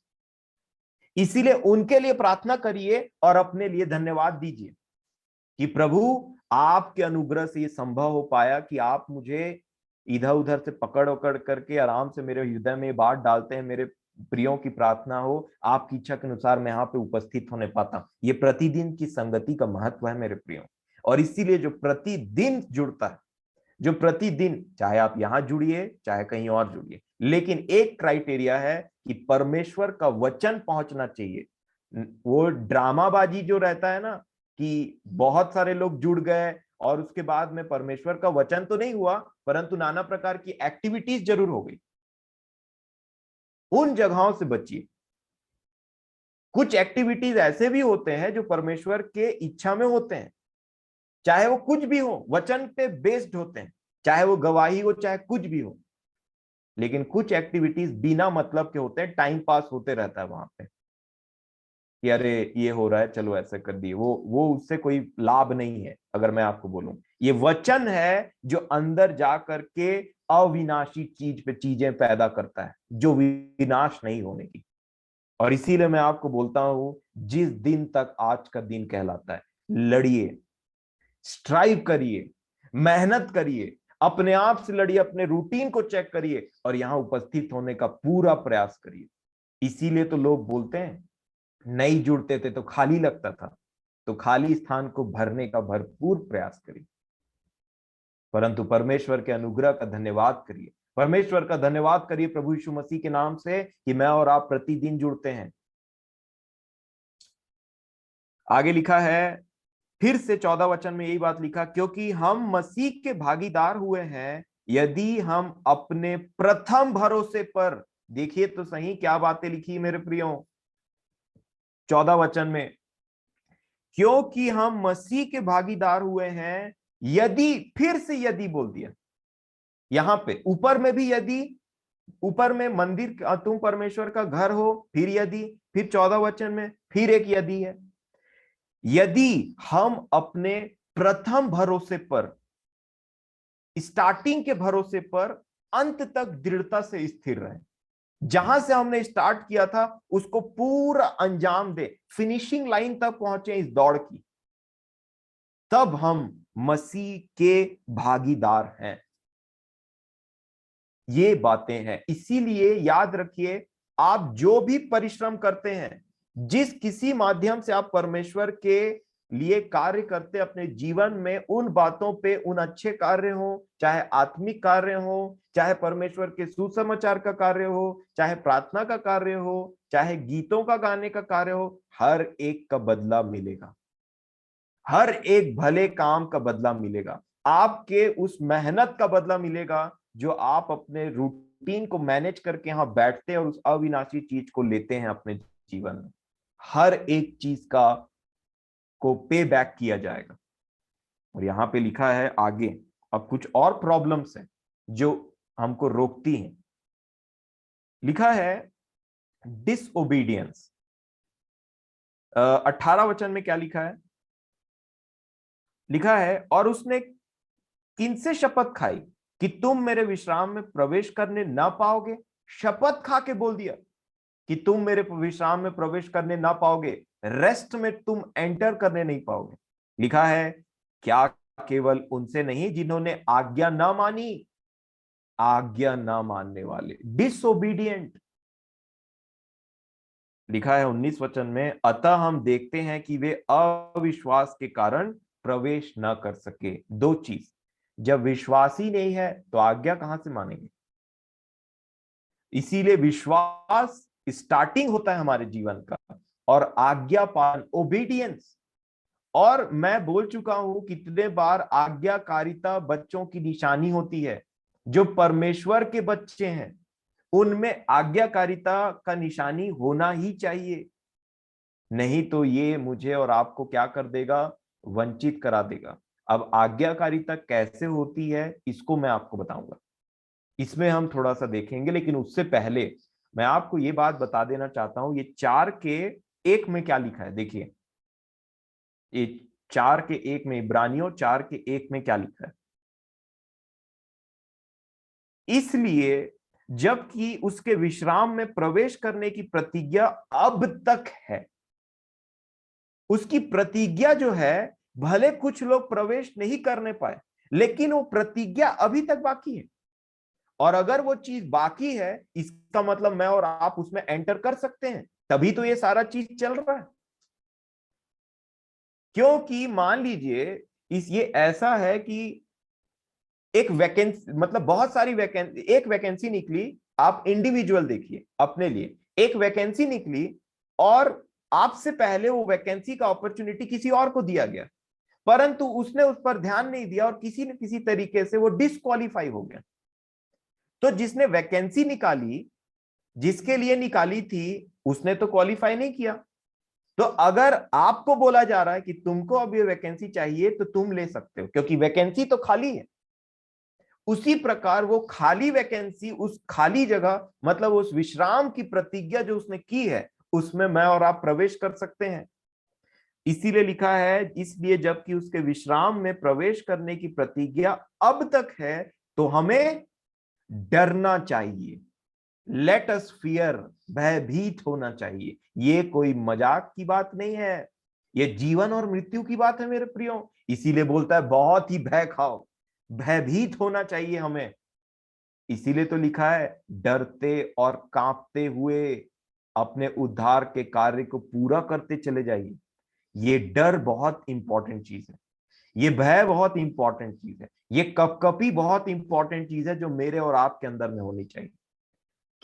इसीलिए उनके लिए प्रार्थना करिए और अपने लिए धन्यवाद दीजिए कि प्रभु, आपके अनुग्रह से ये संभव हो पाया कि आप मुझे इधर उधर से पकड़ उकड़ करके आराम से मेरे हृदय में बात डालते हैं, मेरे प्रियों की प्रार्थना हो, आपकी इच्छा के अनुसार मैं यहाँ पे उपस्थित होने पाता। ये प्रतिदिन की संगति का महत्व है मेरे प्रियों। और इसीलिए जो प्रतिदिन जुड़ता है, जो प्रतिदिन, चाहे आप यहां जुड़िए चाहे कहीं और जुड़िए, लेकिन एक क्राइटेरिया है कि परमेश्वर का वचन पहुंचना चाहिए। वो ड्रामाबाजी जो रहता है ना, कि बहुत सारे लोग जुड़ गए और उसके बाद में परमेश्वर का वचन तो नहीं हुआ, परंतु नाना प्रकार की एक्टिविटीज जरूर हो गई, उन जगहों से बचिए। कुछ एक्टिविटीज ऐसे भी होते हैं जो परमेश्वर के इच्छा में होते हैं, चाहे वो कुछ भी हो, वचन पे बेस्ड होते हैं, चाहे वो गवाही हो चाहे कुछ भी हो। लेकिन कुछ एक्टिविटीज बिना मतलब के होते हैं, टाइम पास होते रहता है वहां पे, कि अरे ये हो रहा है चलो ऐसे कर दिए, वो उससे कोई लाभ नहीं है। अगर मैं आपको बोलूं, ये वचन है जो अंदर जा करके अविनाशी चीज पे चीजें पैदा करता है, जो विनाश नहीं होने की। और इसीलिए मैं आपको बोलता हूं, जिस दिन तक आज का दिन कहलाता है, लड़िए, स्ट्राइव करिए, मेहनत करिए, अपने आप से लड़िए, अपने रूटीन को चेक करिए और यहां उपस्थित होने का पूरा प्रयास करिए। इसीलिए तो लोग बोलते हैं, नहीं जुड़ते थे तो खाली लगता था, तो खाली स्थान को भरने का भरपूर प्रयास करिए। परंतु परमेश्वर के अनुग्रह का धन्यवाद करिए, परमेश्वर का धन्यवाद करिए प्रभु यीशु मसीह के नाम से कि मैं और आप प्रतिदिन जुड़ते हैं। आगे लिखा है, फिर से 14 वचन में यही बात लिखा, क्योंकि हम मसीह के भागीदार हुए हैं यदि हम अपने प्रथम भरोसे पर, देखिए तो सही क्या बातें लिखी मेरे प्रियो 14 वचन में, क्योंकि हम मसीह के भागीदार हुए हैं यदि, फिर से यदि बोल दिया यहां पे, ऊपर में भी यदि, ऊपर में मंदिर तुम परमेश्वर का घर हो, फिर यदि, फिर 14 वचन में फिर एक यदि है। यदि हम अपने प्रथम भरोसे पर, स्टार्टिंग के भरोसे पर अंत तक दृढ़ता से स्थिर रहे, जहां से हमने स्टार्ट किया था उसको पूरा अंजाम दे, फिनिशिंग लाइन तक पहुंचे इस दौड़ की, तब हम मसीह के भागीदार हैं। ये बातें हैं, इसीलिए याद रखिए, आप जो भी परिश्रम करते हैं, जिस किसी माध्यम से आप परमेश्वर के लिए कार्य करते अपने जीवन में, उन बातों पे, उन अच्छे कार्य हो, चाहे आत्मिक कार्य हो, चाहे परमेश्वर के सुसमाचार का कार्य हो, चाहे प्रार्थना का कार्य हो, चाहे गीतों का गाने का कार्य हो, हर एक का बदला मिलेगा, हर एक भले काम का बदला मिलेगा, आपके उस मेहनत का बदला मिलेगा जो आप अपने रूटीन को मैनेज करके यहां बैठते हैं और उस अविनाशी चीज को लेते हैं अपने जीवन में। हर एक चीज का को पे बैक किया जाएगा। और यहां पे लिखा है आगे, अब कुछ और प्रॉब्लम्स हैं जो हमको रोकती हैं। लिखा है डिसओबीडियंस। 18 वचन में क्या लिखा है? लिखा है, और उसने किनसे शपथ खाई कि तुम मेरे विश्राम में प्रवेश करने ना पाओगे? शपथ खा के बोल दिया कि तुम मेरे विश्राम में प्रवेश करने ना पाओगे, रेस्ट में तुम एंटर करने नहीं पाओगे। लिखा है, क्या केवल उनसे नहीं जिन्होंने आज्ञा ना मानी, आज्ञा ना मानने वाले, डिसोबीडियंट। लिखा है 19 वचन में, अतः हम देखते हैं कि वे अविश्वास के कारण प्रवेश न कर सके। दो चीज, जब विश्वास ही नहीं है तो आज्ञा कहां से मानेंगे। इसीलिए विश्वास स्टार्टिंग होता है हमारे जीवन का, और आज्ञा पालन, ओबीडियंस। और मैं बोल चुका हूं कितने बार, आज्ञाकारिता बच्चों की निशानी होती है। जो परमेश्वर के बच्चे हैं उनमें आज्ञाकारिता का निशानी होना ही चाहिए, नहीं तो ये मुझे और आपको क्या कर देगा, वंचित करा देगा। अब आज्ञाकारिता कैसे होती है इसको मैं आपको बताऊंगा, इसमें हम थोड़ा सा देखेंगे। लेकिन उससे पहले मैं आपको ये बात बता देना चाहता हूं, ये 4:1 में क्या लिखा है। देखिए ये 4:1 में, इब्रानियों 4:1 में क्या लिखा है। इसलिए जबकि उसके विश्राम में प्रवेश करने की प्रतिज्ञा अब तक है, उसकी प्रतिज्ञा जो है, भले कुछ लोग प्रवेश नहीं करने पाए, लेकिन वो प्रतिज्ञा अभी तक बाकी है। और अगर वो चीज बाकी है, इसका मतलब मैं और आप उसमें एंटर कर सकते हैं, तभी तो ये सारा चीज चल रहा है। क्योंकि मान लीजिए ये ऐसा है कि एक वैकेंसी, मतलब बहुत सारी वैकेंसी, एक वैकेंसी निकली, आप इंडिविजुअल देखिए अपने लिए, एक वैकेंसी निकली और आपसे पहले वो वैकेंसी का अपॉर्चुनिटी किसी और को दिया गया, परंतु उसने उस पर ध्यान नहीं दिया और किसी न किसी तरीके से वो डिस्क्वालीफाई हो गया। तो जिसने वैकेंसी निकाली, जिसके लिए निकाली थी, उसने तो क्वालिफाई नहीं किया। तो अगर आपको बोला जा रहा है कि तुमको अब ये वैकेंसी चाहिए तो तुम ले सकते हो, क्योंकि वैकेंसी तो खाली है। उसी प्रकार वो खाली वैकेंसी, उस खाली जगह, मतलब उस विश्राम की प्रतिज्ञा जो उसने की है, उसमें मैं और आप प्रवेश कर सकते हैं। इसीलिए लिखा है, इसलिए जबकि उसके विश्राम में प्रवेश करने की प्रतिज्ञा अब तक है, तो हमें डरना चाहिए। लेट अस फियर, भयभीत होना चाहिए। ये कोई मजाक की बात नहीं है, ये जीवन और मृत्यु की बात है मेरे प्रियो। इसीलिए बोलता है बहुत ही भय खाओ, भयभीत होना चाहिए हमें। इसीलिए तो लिखा है, डरते और कांपते हुए अपने उद्धार के कार्य को पूरा करते चले जाइए। ये डर बहुत इंपॉर्टेंट चीज है, ये भय बहुत इंपॉर्टेंट चीज है, ये कपकपी बहुत इंपॉर्टेंट चीज है जो मेरे और आपके अंदर में होनी चाहिए।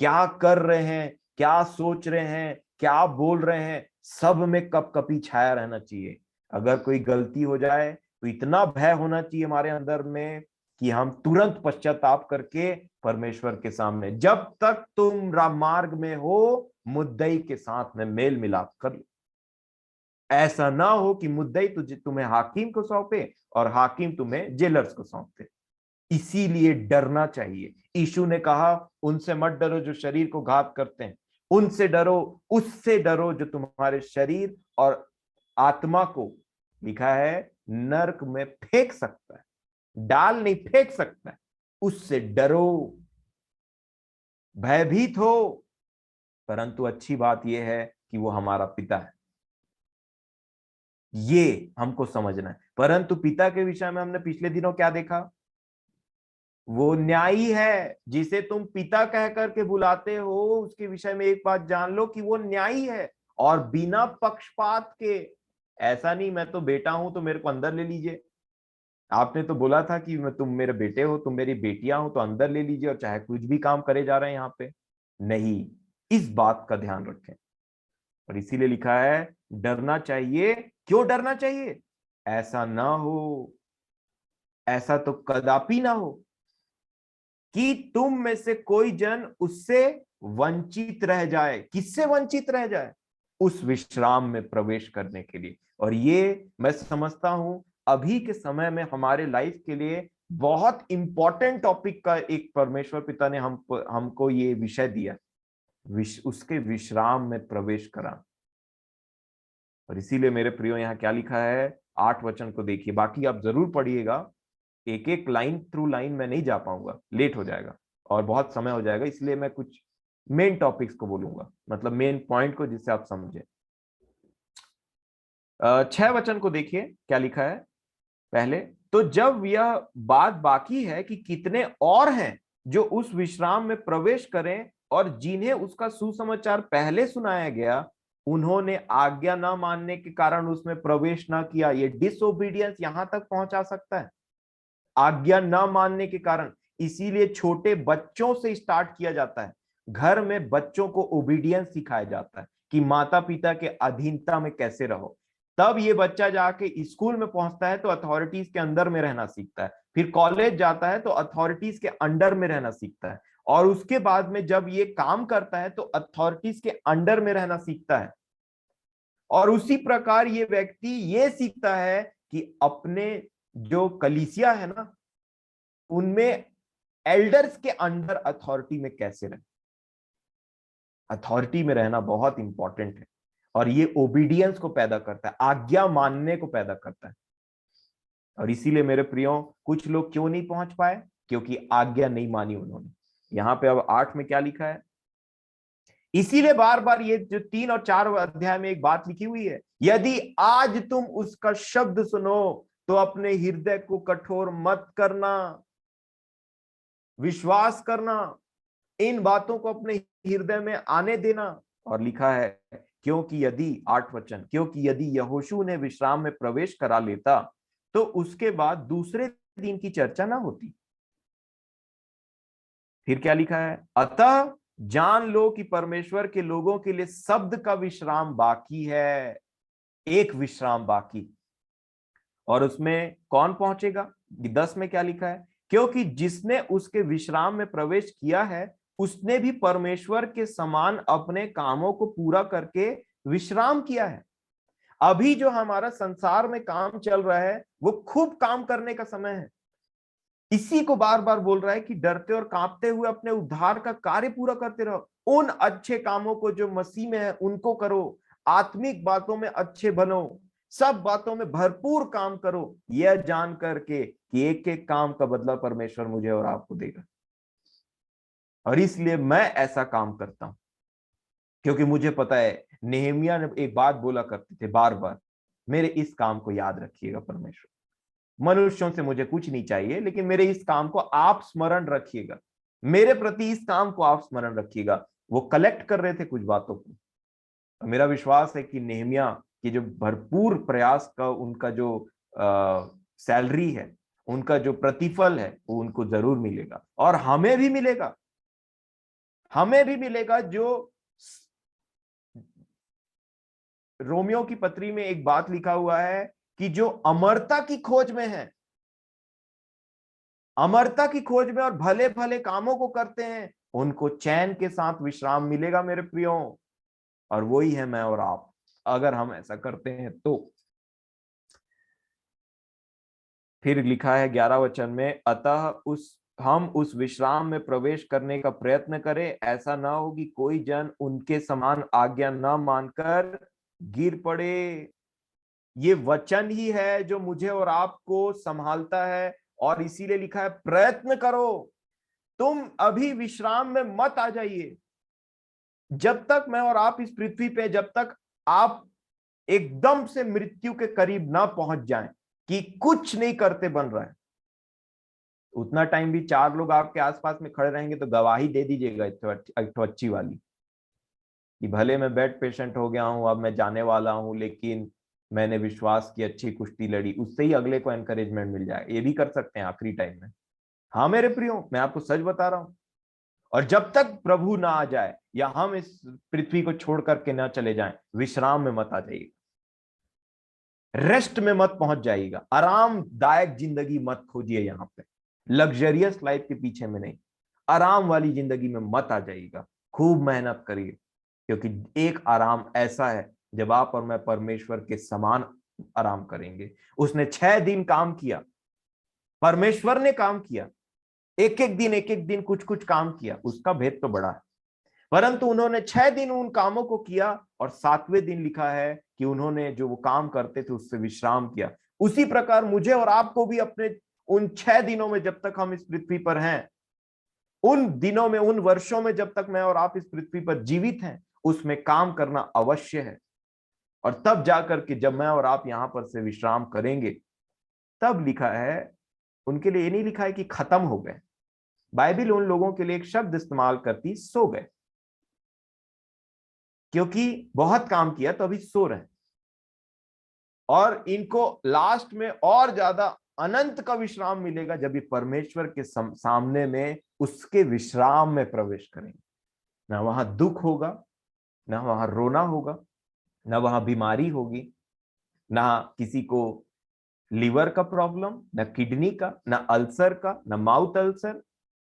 क्या कर रहे हैं, क्या सोच रहे हैं, क्या बोल रहे हैं, सब में कपकपी छाया रहना चाहिए। अगर कोई गलती हो जाए तो इतना भय होना चाहिए हमारे अंदर में कि हम तुरंत पश्चाताप करके परमेश्वर के सामने, जब तक तुम मार्ग में हो, मुद्दई के साथ में मेल मिलाप कर लो। ऐसा ना हो कि मुद्दई तुझे तुम्हें हाकिम को सौंपे और हाकिम तुम्हें जेलर्स को सौंप दे। इसीलिए डरना चाहिए। यीशु ने कहा, उनसे मत डरो जो शरीर को घात करते हैं, उनसे डरो, उससे डरो जो तुम्हारे शरीर और आत्मा को, लिखा है, नरक में फेंक सकता है, डाल नहीं फेंक सकता है। उससे डरो, भयभीत हो। परंतु अच्छी बात यह है कि वो हमारा पिता है, ये हमको समझना है। परंतु पिता के विषय में हमने पिछले दिनों क्या देखा, वो न्यायी है। जिसे तुम पिता कह करके बुलाते हो, उसके विषय में एक बात जान लो कि वो न्यायी है, और बिना पक्षपात के। ऐसा नहीं मैं तो बेटा हूं तो मेरे को अंदर ले लीजिए। आपने तो बोला था कि तुम मेरे बेटे हो, तुम मेरी बेटियां हो, तो अंदर ले लीजिए और चाहे कुछ भी काम करे जा रहे हैं यहाँ पे। नहीं, इस बात का ध्यान रखें। और इसीलिए लिखा है, डरना चाहिए। क्यों डरना चाहिए? ऐसा ना हो, ऐसा तो कदापि ना हो कि तुम में से कोई जन उससे वंचित रह जाए। किससे वंचित रह जाए? उस विश्राम में प्रवेश करने के लिए। और ये मैं समझता हूं अभी के समय में हमारे लाइफ के लिए बहुत इंपॉर्टेंट टॉपिक का एक परमेश्वर पिता ने हमको ये विषय दिया, उसके विश्राम में प्रवेश करा। और इसीलिए मेरे प्रियो, यहाँ क्या लिखा है, 8 वचन को देखिए, बाकी आप जरूर पढ़िएगा। एक एक लाइन थ्रू लाइन मैं नहीं जा पाऊंगा, लेट हो जाएगा और बहुत समय हो जाएगा, इसलिए मैं कुछ मेन टॉपिक्स को बोलूंगा, मतलब मेन पॉइंट को, जिससे आप समझे। 6 वचन को देखिए क्या लिखा है। पहले। तो जब यह बात बाकी है कि कितने और हैं जो उस विश्राम में प्रवेश करें और जिन्हें उसका सुसमाचार पहले सुनाया गया, उन्होंने आज्ञा न मानने के कारण उसमें प्रवेश न किया। ये डिसोबीडियंस यहां तक पहुंचा सकता है, आज्ञा न मानने के कारण। इसीलिए छोटे बच्चों से स्टार्ट किया जाता है, घर में बच्चों को ओबीडियंस सिखाया जाता है कि माता पिता के अधीनता में कैसे रहो। तब ये बच्चा जाके स्कूल में पहुंचता है तो अथॉरिटीज के अंदर में रहना सीखता है, फिर कॉलेज जाता है तो अथॉरिटीज के अंडर में रहना सीखता है, और उसके बाद में जब ये काम करता है तो अथॉरिटीज के अंडर में रहना सीखता है। और उसी प्रकार ये व्यक्ति ये सीखता है कि अपने जो कलीसिया है ना, उनमें एल्डर्स के अंडर अथॉरिटी में कैसे रहे। अथॉरिटी में रहना बहुत इंपॉर्टेंट है, और ये ओबीडियंस को पैदा करता है, आज्ञा मानने को पैदा करता है। और इसीलिए मेरे प्रियो, कुछ लोग क्यों नहीं पहुंच पाए? क्योंकि आज्ञा नहीं मानी उन्होंने। यहां पे अब 8 में क्या लिखा है? इसीलिए बार बार ये जो 3 और 4 अध्याय में एक बात लिखी हुई है, यदि आज तुम उसका शब्द सुनो तो अपने हृदय को कठोर मत करना, विश्वास करना, इन बातों को अपने हृदय में आने देना। और लिखा है, क्योंकि यदि 8 वचन, क्योंकि यदि यहोशू ने विश्राम में प्रवेश करा लेता तो उसके बाद दूसरे दिन की चर्चा ना होती। फिर क्या लिखा है? अतः जान लो कि परमेश्वर के लोगों के लिए शब्द का विश्राम बाकी है, एक विश्राम बाकी। और उसमें कौन पहुंचेगा? 10 में क्या लिखा है? क्योंकि जिसने उसके विश्राम में प्रवेश किया है उसने भी परमेश्वर के समान अपने कामों को पूरा करके विश्राम किया है। अभी जो हमारा संसार में काम चल रहा है वो खूब काम करने का समय है। इसी को बार बार बोल रहा है कि डरते और कांपते हुए अपने उद्धार का कार्य पूरा करते रहो। उन अच्छे कामों को जो मसीह में है उनको करो, आत्मिक बातों में अच्छे बनो, सब बातों में भरपूर काम करो, यह जान करके कि एक एक काम का बदला परमेश्वर मुझे और आपको देगा। और इसलिए मैं ऐसा काम करता हूं क्योंकि मुझे पता है, नेहमिया ने एक बात बोला करते थे बार बार, मेरे इस काम को याद रखिएगा परमेश्वर, मनुष्यों से मुझे कुछ नहीं चाहिए, लेकिन मेरे इस काम को आप स्मरण रखिएगा, मेरे प्रति इस काम को आप स्मरण रखिएगा। वो कलेक्ट कर रहे थे कुछ बातों को। मेरा विश्वास है कि नेहमिया की जो भरपूर प्रयास का उनका जो सैलरी है, उनका जो प्रतिफल है, वो उनको जरूर मिलेगा। और हमें भी मिलेगा, हमें भी मिलेगा। जो रोमियो की पत्री में एक बात लिखा हुआ है कि जो अमरता की खोज में है, अमरता की खोज में और भले भले कामों को करते हैं, उनको चैन के साथ विश्राम मिलेगा मेरे प्रियो। और वही है मैं और आप, अगर हम ऐसा करते हैं तो। फिर लिखा है 11 वचन में, अतः हम उस विश्राम में प्रवेश करने का प्रयत्न करें, ऐसा ना हो कि कोई जन उनके समान आज्ञा न मानकर गिर पड़े। ये वचन ही है जो मुझे और आपको संभालता है, और इसीलिए लिखा है प्रयत्न करो। तुम अभी विश्राम में मत आ जाइए जब तक मैं और आप इस पृथ्वी पे, जब तक आप एकदम से मृत्यु के करीब ना पहुंच जाएं कि कुछ नहीं करते बन रहा है। उतना टाइम भी 4 लोग आपके आसपास में खड़े रहेंगे तो गवाही दे दीजिएगा एक तो अच्छी वाली, कि भले मैं बेड पेशेंट हो गया हूं, अब मैं जाने वाला हूं, लेकिन मैंने विश्वास की अच्छी कुश्ती लड़ी। उससे ही अगले को एनकरेजमेंट मिल जाए, ये भी कर सकते हैं आखिरी टाइम में। हाँ मेरे प्रियो, मैं आपको सच बता रहा हूं। और जब तक प्रभु ना आ जाए या हम इस पृथ्वी को छोड़ करके ना चले जाएं, विश्राम में मत आ जाइएगा, रेस्ट में मत पहुंच जाइएगा, आरामदायक जिंदगी मत खोजिए यहां पे, लग्जरियस लाइफ के पीछे में नहीं, आराम वाली जिंदगी में मत आ जाइएगा। खूब मेहनत करिए, क्योंकि एक आराम ऐसा है जब आप और मैं परमेश्वर के समान आराम करेंगे। उसने 6 दिन काम किया, परमेश्वर ने काम किया, एक एक दिन कुछ कुछ काम किया, उसका भेद तो बड़ा है। परंतु उन्होंने 6 दिन उन कामों को किया, और 7वें दिन लिखा है कि उन्होंने जो वो काम करते थे उससे विश्राम किया। उसी प्रकार मुझे और आपको भी अपने उन 6 दिनों में, जब तक हम इस पृथ्वी पर हैं, उन दिनों में, उन वर्षों में जब तक मैं और आप इस पृथ्वी पर जीवित हैं, उसमें काम करना अवश्य है। और तब जाकर के जब मैं और आप यहां पर से विश्राम करेंगे, तब लिखा है, उनके लिए ये नहीं लिखा है कि खत्म हो गए। बाइबल उन लोगों के लिए एक शब्द इस्तेमाल करती, सो गए, क्योंकि बहुत काम किया तो अभी सो रहे। और इनको लास्ट में और ज्यादा अनंत का विश्राम मिलेगा जब ये परमेश्वर के सामने में उसके विश्राम में प्रवेश करेंगे। ना वहां दुख होगा, ना वहां रोना होगा, ना वहां बीमारी होगी, ना किसी को लिवर का प्रॉब्लम, ना किडनी का, ना अल्सर का, ना माउथ अल्सर,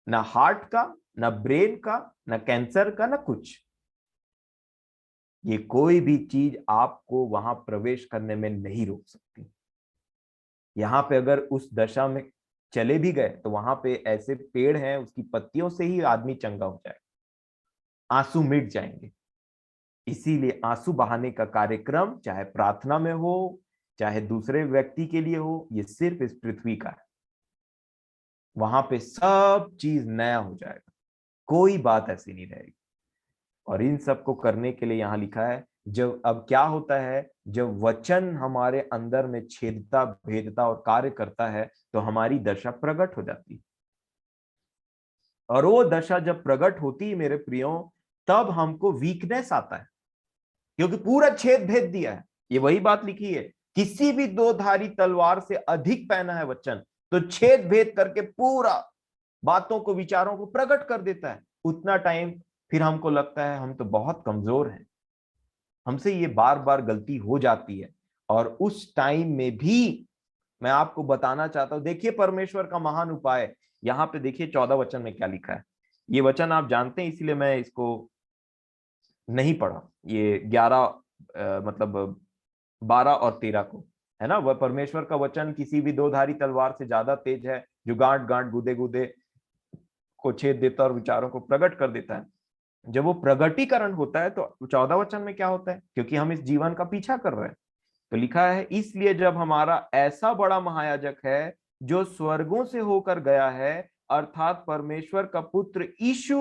ना हार्ट का, ना ब्रेन का, ना कैंसर का, ना कुछ। ये कोई भी चीज आपको वहां प्रवेश करने में नहीं रोक सकती। यहां पे अगर उस दशा में चले भी गए तो वहां पे ऐसे पेड़ हैं, उसकी पत्तियों से ही आदमी चंगा हो जाएगा, आंसू मिट जाएंगे। इसीलिए आंसू बहाने का कार्यक्रम चाहे प्रार्थना में हो, चाहे दूसरे व्यक्ति के लिए हो, ये सिर्फ इस पृथ्वी का है। वहां पे सब चीज नया हो जाएगा, कोई बात ऐसी नहीं रहेगी। और इन सब को करने के लिए यहां लिखा है, जब अब क्या होता है, जब वचन हमारे अंदर में छेदता, भेदता और कार्य करता है तो हमारी दशा प्रकट हो जाती है। और वो दशा जब प्रकट होती है मेरे प्रियो, तब हमको वीकनेस आता है, क्योंकि पूरा छेद भेद दिया है। ये वही बात लिखी है, किसी भी दो धारी तलवार से अधिक पैना है वचन, तो छेद भेद करके पूरा बातों को, विचारों को प्रकट कर देता है। उतना टाइम फिर हमको लगता है हम तो बहुत कमजोर हैं, हमसे ये बार बार गलती हो जाती है। और उस टाइम में भी मैं आपको बताना चाहता हूं, देखिए परमेश्वर का महान उपाय। यहां पे देखिए 14 वचन में क्या लिखा है। ये वचन आप जानते हैं, इसलिए मैं इसको नहीं पढ़ा। ये 11 मतलब 12 और 13 को है ना, वह परमेश्वर का वचन किसी भी दो धारी तलवार से ज्यादा तेज है, जो गांठ गांठ, गुदे गुदे को छेद देता और विचारों को प्रकट कर देता है। जब वो प्रगटीकरण होता है तो 14 वचन में क्या होता है, क्योंकि हम इस जीवन का पीछा कर रहे हैं, तो लिखा है, इसलिए जब हमारा ऐसा बड़ा महायाजक है जो स्वर्गों से होकर गया है, अर्थात परमेश्वर का पुत्र यीशु,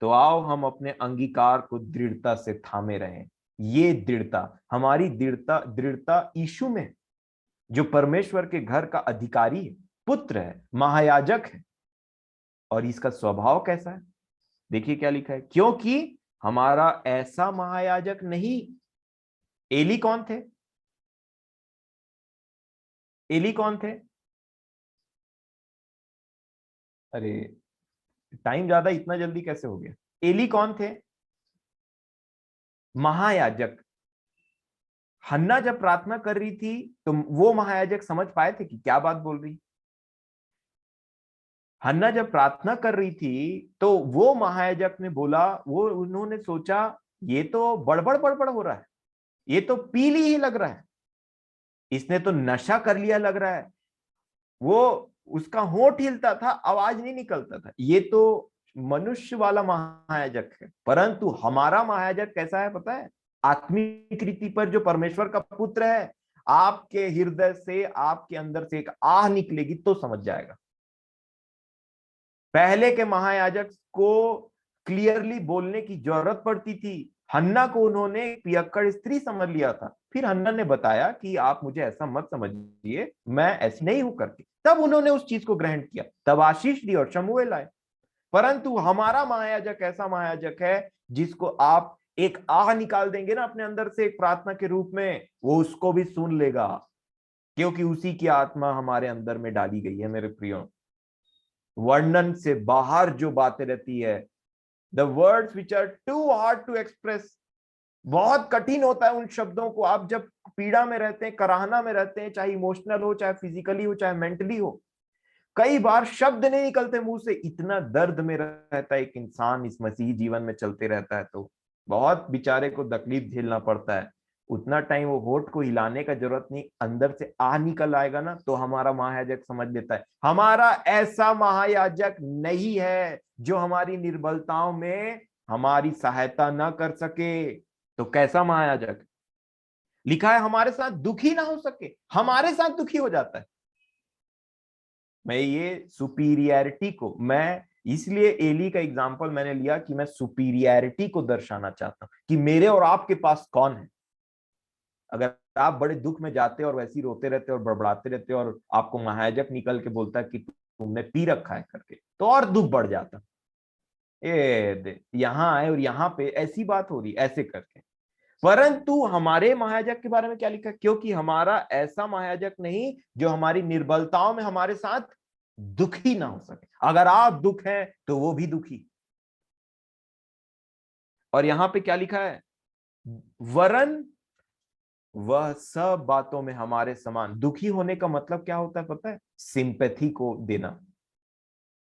तो आओ हम अपने अंगीकार को दृढ़ता से थामे रहें। ये दृढ़ता, हमारी दृढ़ता, दृढ़ता यीशु में, जो परमेश्वर के घर का अधिकारी है, पुत्र है, महायाजक है। और इसका स्वभाव कैसा है, देखिए क्या लिखा है, क्योंकि हमारा ऐसा महायाजक नहीं। एली कौन थे? एली कौन थे? अरे टाइम ज्यादा इतना जल्दी कैसे हो गया। एली कौन थे? महायाजक। हन्ना जब प्रार्थना कर रही थी तो वो महायाजक समझ पाए थे कि क्या बात बोल रही। हन्ना जब प्रार्थना कर रही थी तो वो महायाजक ने बोला, वो उन्होंने सोचा ये तो बड़बड़ बड़बड़ हो रहा है, ये तो पीली ही लग रहा है, इसने तो नशा कर लिया लग रहा है। वो उसका होंठ हिलता था, आवाज नहीं निकलता था। ये तो मनुष्य वाला महायाजक है। परंतु हमारा महायाजक कैसा है पता है? आत्मिक रीति पर जो परमेश्वर का पुत्र है, आपके हृदय से, आपके अंदर से एक आह निकलेगी तो समझ जाएगा। पहले के महायाजक को क्लियरली बोलने की जरूरत पड़ती थी। हन्ना को उन्होंने पियक्कड़ स्त्री समझ लिया था, फिर हन्ना ने बताया कि आप मुझे ऐसा मत समझिए, मैं ऐसी नहीं हूं करके, तब उन्होंने उस चीज को ग्रहण किया, तब आशीष दी और शमूएल आए। परंतु हमारा महायाजक ऐसा महायाजक है जिसको आप एक आह निकाल देंगे ना अपने अंदर से एक प्रार्थना के रूप में, वो उसको भी सुन लेगा, क्योंकि उसी की आत्मा हमारे अंदर में डाली गई है मेरे प्रियो। वर्णन से बाहर जो बातें रहती है, the words which are too hard to express, बहुत कठिन होता है उन शब्दों को। आप जब पीड़ा में रहते हैं, कराहना में रहते हैं, चाहे इमोशनल हो, चाहे फिजिकली हो, चाहे मेंटली हो, कई बार शब्द नहीं निकलते मुंह से, इतना दर्द में रहता है एक इंसान इस मसीही जीवन में चलते रहता है, तो बहुत बेचारे को तकलीफ झेलना पड़ता है। उतना टाइम वो होठ को हिलाने का जरूरत नहीं, अंदर से आ निकल आएगा ना तो हमारा महायाजक समझ लेता है। हमारा ऐसा महायाजक नहीं है जो हमारी निर्बलताओं में हमारी सहायता ना कर सके। तो कैसा महायाजक? लिखा है हमारे साथ दुखी ना हो सके, हमारे साथ दुखी हो जाता है। मैं ये सुपीरियरिटी को, मैं इसलिए एली का एग्जांपल मैंने लिया कि मैं सुपीरियरिटी को दर्शाना चाहता हूं कि मेरे और आपके पास कौन है। अगर आप बड़े दुख में जाते और वैसे ही रोते रहते और बड़बड़ाते रहते और आपको महायाजक निकल के बोलता है कि तुमने पी रखा है करके, तो और दुख बढ़ जाता। यहाँ आए और यहाँ पे ऐसी बात हो रही ऐसे करके। परंतु हमारे महायाजक के बारे में क्या लिखा है? क्योंकि हमारा ऐसा महायाजक नहीं जो हमारी निर्बलताओं में हमारे साथ दुखी ना हो सके। अगर आप दुख हैं तो वो भी दुखी। और यहां पे क्या लिखा है? वरन वह सब बातों में हमारे समान। दुखी होने का मतलब क्या होता है पता है? सिंपैथी को देना।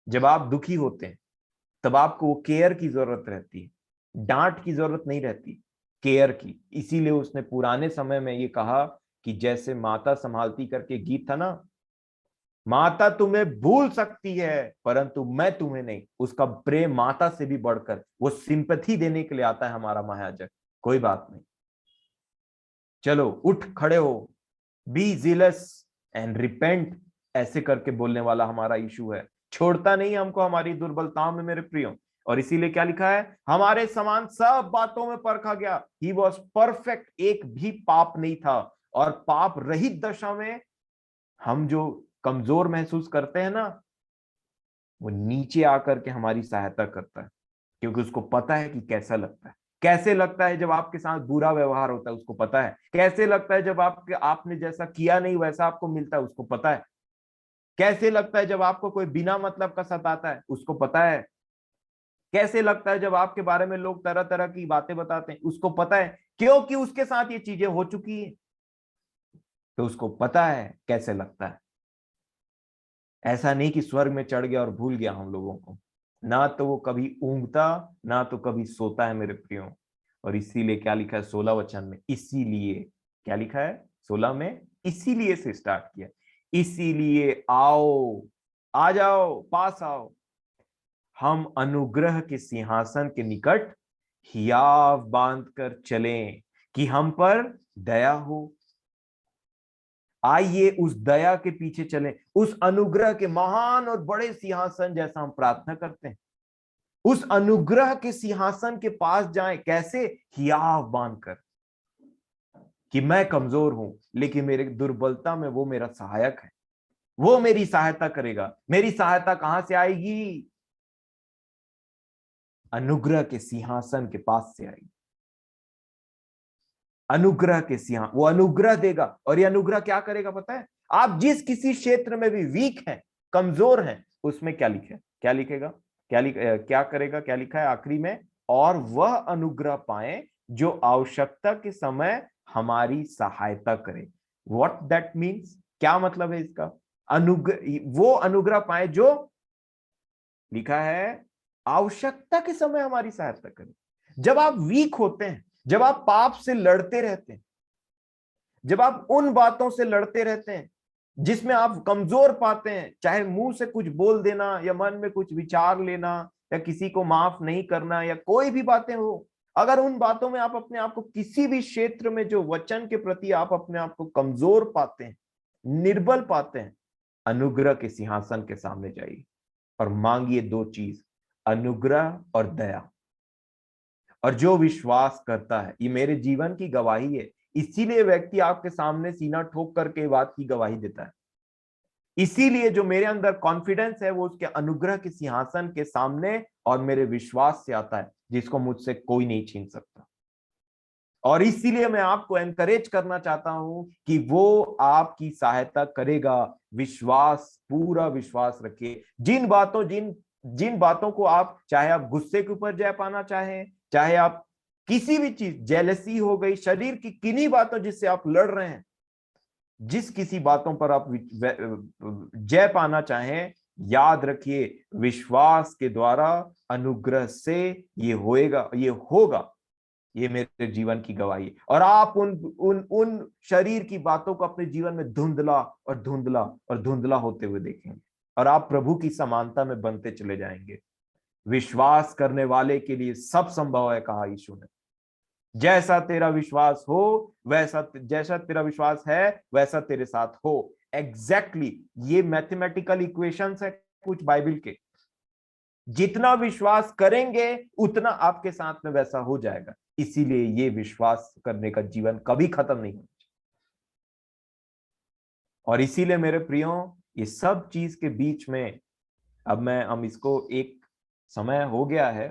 जब आप दुखी होते हैं तब आपको वो केयर की जरूरत रहती है, डांट की जरूरत नहीं रहती, केयर की। इसीलिए उसने पुराने समय में ये कहा कि जैसे माता संभालती करके गीत था ना, माता तुम्हें भूल सकती है परंतु मैं तुम्हें नहीं। उसका प्रेम माता से भी बढ़कर वो सिंपैथी देने के लिए आता है हमारा महायाजक। कोई बात नहीं, चलो उठ खड़े हो, बी जीलस एंड रिपेंट, ऐसे करके बोलने वाला हमारा यीशु है। छोड़ता नहीं हमको हमारी दुर्बलताओं में मेरे प्रियो। और इसीलिए क्या लिखा है? हमारे समान सब बातों में परखा गया। ही वॉज परफेक्ट, एक भी पाप नहीं था। और पाप रहित दशा में हम जो कमजोर महसूस करते हैं ना, वो नीचे आकर के हमारी सहायता करता है, क्योंकि उसको पता है कि कैसा लगता है। कैसे लगता है जब आपके साथ बुरा व्यवहार होता है, उसको पता है। कैसे लगता है जब आपने जैसा किया नहीं वैसा आपको मिलता है, उसको पता है। कैसे लगता है जब आपको कोई बिना मतलब का सताता है, उसको पता है। कैसे लगता है जब आपके बारे में लोग तरह तरह की बातें बताते हैं, उसको पता है, क्योंकि उसके साथ ये चीजें हो चुकी है। तो उसको पता है कैसे लगता है। ऐसा नहीं कि स्वर्ग में चढ़ गया और भूल गया हम लोगों को। ना तो वो कभी ऊंघता, ना तो कभी सोता है मेरे प्रियो। और इसीलिए क्या लिखा है 16 वचन में? इसीलिए क्या लिखा है 16 में? इसीलिए से स्टार्ट किया। इसीलिए आओ, आ जाओ, पास आओ, हम अनुग्रह के सिंहासन के निकट हियाव बांध कर चलें कि हम पर दया हो। आइए उस दया के पीछे चलें, उस अनुग्रह के महान और बड़े सिंहासन जैसा हम प्रार्थना करते हैं, उस अनुग्रह के सिंहासन के पास जाएं। कैसे? हियाव बांधकर, कि मैं कमजोर हूं लेकिन मेरे दुर्बलता में वो मेरा सहायक है, वो मेरी सहायता करेगा। मेरी सहायता कहां से आएगी? अनुग्रह के सिंहासन के पास से आएगी। अनुग्रह के सिंहा वो अनुग्रह देगा। और ये अनुग्रह क्या करेगा पता है? आप जिस किसी क्षेत्र में भी वीक हैं, कमजोर हैं, उसमें क्या लिखे, क्या लिखेगा, क्या करेगा? क्या लिखा है आखिरी में? और वह अनुग्रह पाए जो आवश्यकता के समय हमारी सहायता करे। What that means? क्या मतलब है इसका? अनुग्रह, वो अनुग्रह पाए जो लिखा है आवश्यकता के समय हमारी सहायता करे। जब आप वीक होते हैं, जब आप पाप से लड़ते रहते हैं, जब आप उन बातों से लड़ते रहते हैं जिसमें आप कमजोर पाते हैं, चाहे मुंह से कुछ बोल देना या मन में कुछ विचार लेना या किसी को माफ नहीं करना या कोई भी बातें हो, अगर उन बातों में आप अपने आप को किसी भी क्षेत्र में जो वचन के प्रति आप अपने आप को कमजोर पाते हैं, निर्बल पाते हैं, अनुग्रह के सिंहासन के सामने जाइए और मांगिए दो चीज, अनुग्रह और दया। और जो विश्वास करता है, ये मेरे जीवन की गवाही है, इसीलिए व्यक्ति आपके सामने सीना ठोक करके बात की गवाही देता है। इसीलिए जो मेरे अंदर कॉन्फिडेंस है वो उसके अनुग्रह के सिंहासन के सामने और मेरे विश्वास से आता है, जिसको मुझसे कोई नहीं छीन सकता। और इसीलिए मैं आपको एनकरेज करना चाहता हूं कि वो आपकी सहायता करेगा। विश्वास, पूरा विश्वास रखिए। जिन बातों को आप, चाहे आप गुस्से के ऊपर जय पाना चाहें, चाहे आप किसी भी चीज, जेलसी हो गई, शरीर की किन्हीं बातों जिससे आप लड़ रहे हैं, जिस किसी बातों पर आप जय पाना चाहें, याद रखिए विश्वास के द्वारा, अनुग्रह से ये होएगा, ये होगा। ये मेरे जीवन की गवाही है। और आप उन उन उन शरीर की बातों को अपने जीवन में धुंधला और धुंधला और धुंधला होते हुए देखेंगे और आप प्रभु की समानता में बनते चले जाएंगे। विश्वास करने वाले के लिए सब संभव है, कहा यीशु ने। जैसा तेरा विश्वास हो वैसा, जैसा तेरा विश्वास है वैसा तेरे साथ हो। एग्जैक्टली ये मैथमेटिकल इक्वेशंस है कुछ बाइबल के। जितना विश्वास करेंगे उतना आपके साथ में वैसा हो जाएगा। इसीलिए ये विश्वास करने का जीवन कभी खत्म नहीं होगा। और इसीलिए मेरे प्रियो, ये सब चीज के बीच में अब हम इसको एक समय हो गया है,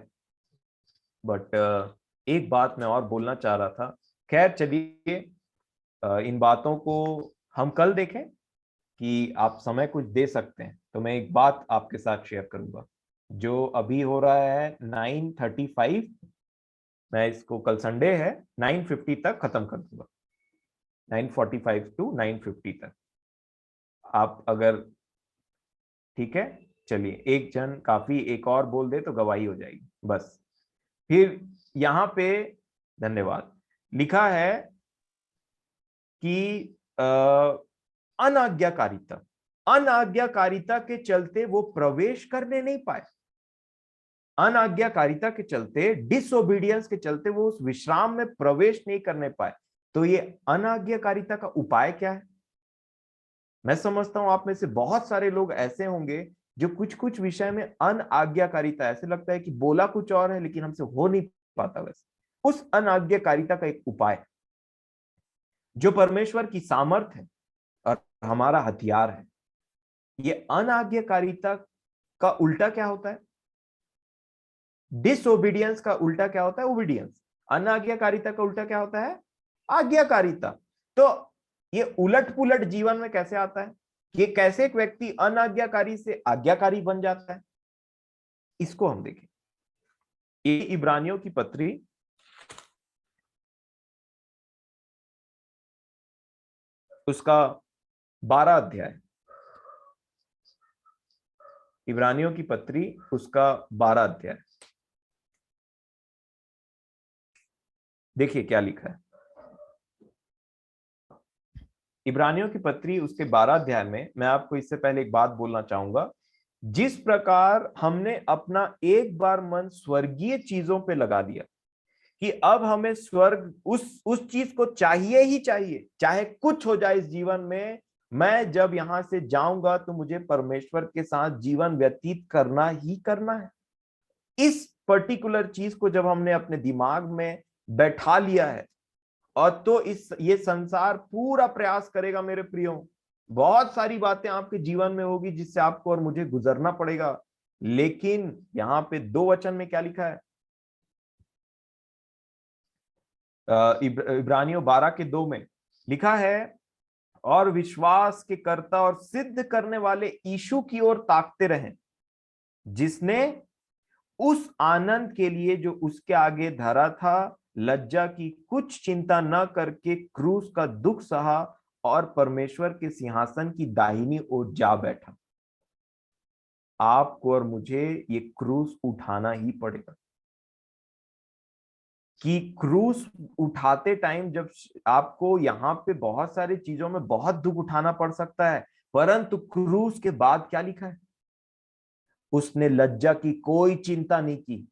बट एक बात मैं और बोलना चाह रहा था। खैर चलिए, इन बातों को हम कल देखें कि आप समय कुछ दे सकते हैं तो मैं एक बात आपके साथ शेयर करूंगा। जो अभी हो रहा है 9:35, मैं इसको, कल संडे है, 9:50 तक खत्म कर दूंगा। 9:45 टू 9:50 तक आप अगर, ठीक है, चलिए, एक जन काफी, एक और बोल दे तो गवाही हो जाएगी बस। फिर यहां पे धन्यवाद लिखा है कि अनाज्ञाकारिता, अनाज्ञाकारिता के चलते वो प्रवेश करने नहीं पाए। अनाज्ञाकारिता के चलते, डिसओबीडियंस के चलते वो उस विश्राम में प्रवेश नहीं करने पाए। तो ये अनाज्ञाकारिता का उपाय क्या है? मैं समझता हूं आप में से बहुत सारे लोग ऐसे होंगे जो कुछ कुछ विषय में अनाज्ञाकारिता, ऐसे लगता है कि बोला कुछ और है लेकिन हमसे हो नहीं पाता वैसे। उस अनाज्ञाकारिता का एक उपाय जो परमेश्वर की सामर्थ है और हमारा हथियार है। ये अनाज्ञाकारिता का उल्टा क्या होता है? डिसओबीडियंस का उल्टा क्या होता है? ओबीडियंस। अनाज्ञाकारिता का उल्टा क्या होता है? आज्ञाकारिता। तो ये उलट पुलट जीवन में कैसे आता है? ये कैसे एक व्यक्ति अनाज्ञाकारी से आज्ञाकारी बन जाता है, इसको हम देखें। ये इब्रानियों की पत्री उसका 12 अध्याय, इब्रानियों की पत्री उसका 12 अध्याय, देखिए क्या लिखा है। इब्रानियों की पत्री उसके 12 अध्याय में, मैं आपको इससे पहले एक बात बोलना चाहूंगा। जिस प्रकार हमने अपना एक बार मन स्वर्गीय चीजों पे लगा दिया कि अब हमें स्वर्ग, उस चीज को चाहिए ही चाहिए, चाहे कुछ हो जाए इस जीवन में। मैं जब यहां से जाऊंगा तो मुझे परमेश्वर के साथ जीवन व्यतीत करना ही करना है। इस पर्टिकुलर चीज को जब हमने अपने दिमाग में बैठा लिया है, और तो ये संसार पूरा प्रयास करेगा मेरे प्रियो। बहुत सारी बातें आपके जीवन में होगी जिससे आपको और मुझे गुजरना पड़ेगा। लेकिन यहां पे 2 वचन में क्या लिखा है? इब्रानियों 12 के 2 में लिखा है, और विश्वास के कर्ता और सिद्ध करने वाले यीशु की ओर ताकते रहें, जिसने उस आनंद के लिए जो उसके आगे धरा था, लज्जा की कुछ चिंता न करके क्रूस का दुख सहा और परमेश्वर के सिंहासन की दाहिनी ओर जा बैठा। आपको और मुझे ये क्रूस उठाना ही पड़ेगा। कि क्रूस उठाते टाइम जब आपको यहाँ पे बहुत सारी चीजों में बहुत दुख उठाना पड़ सकता है, परंतु क्रूस के बाद क्या लिखा है? उसने लज्जा की कोई चिंता नहीं की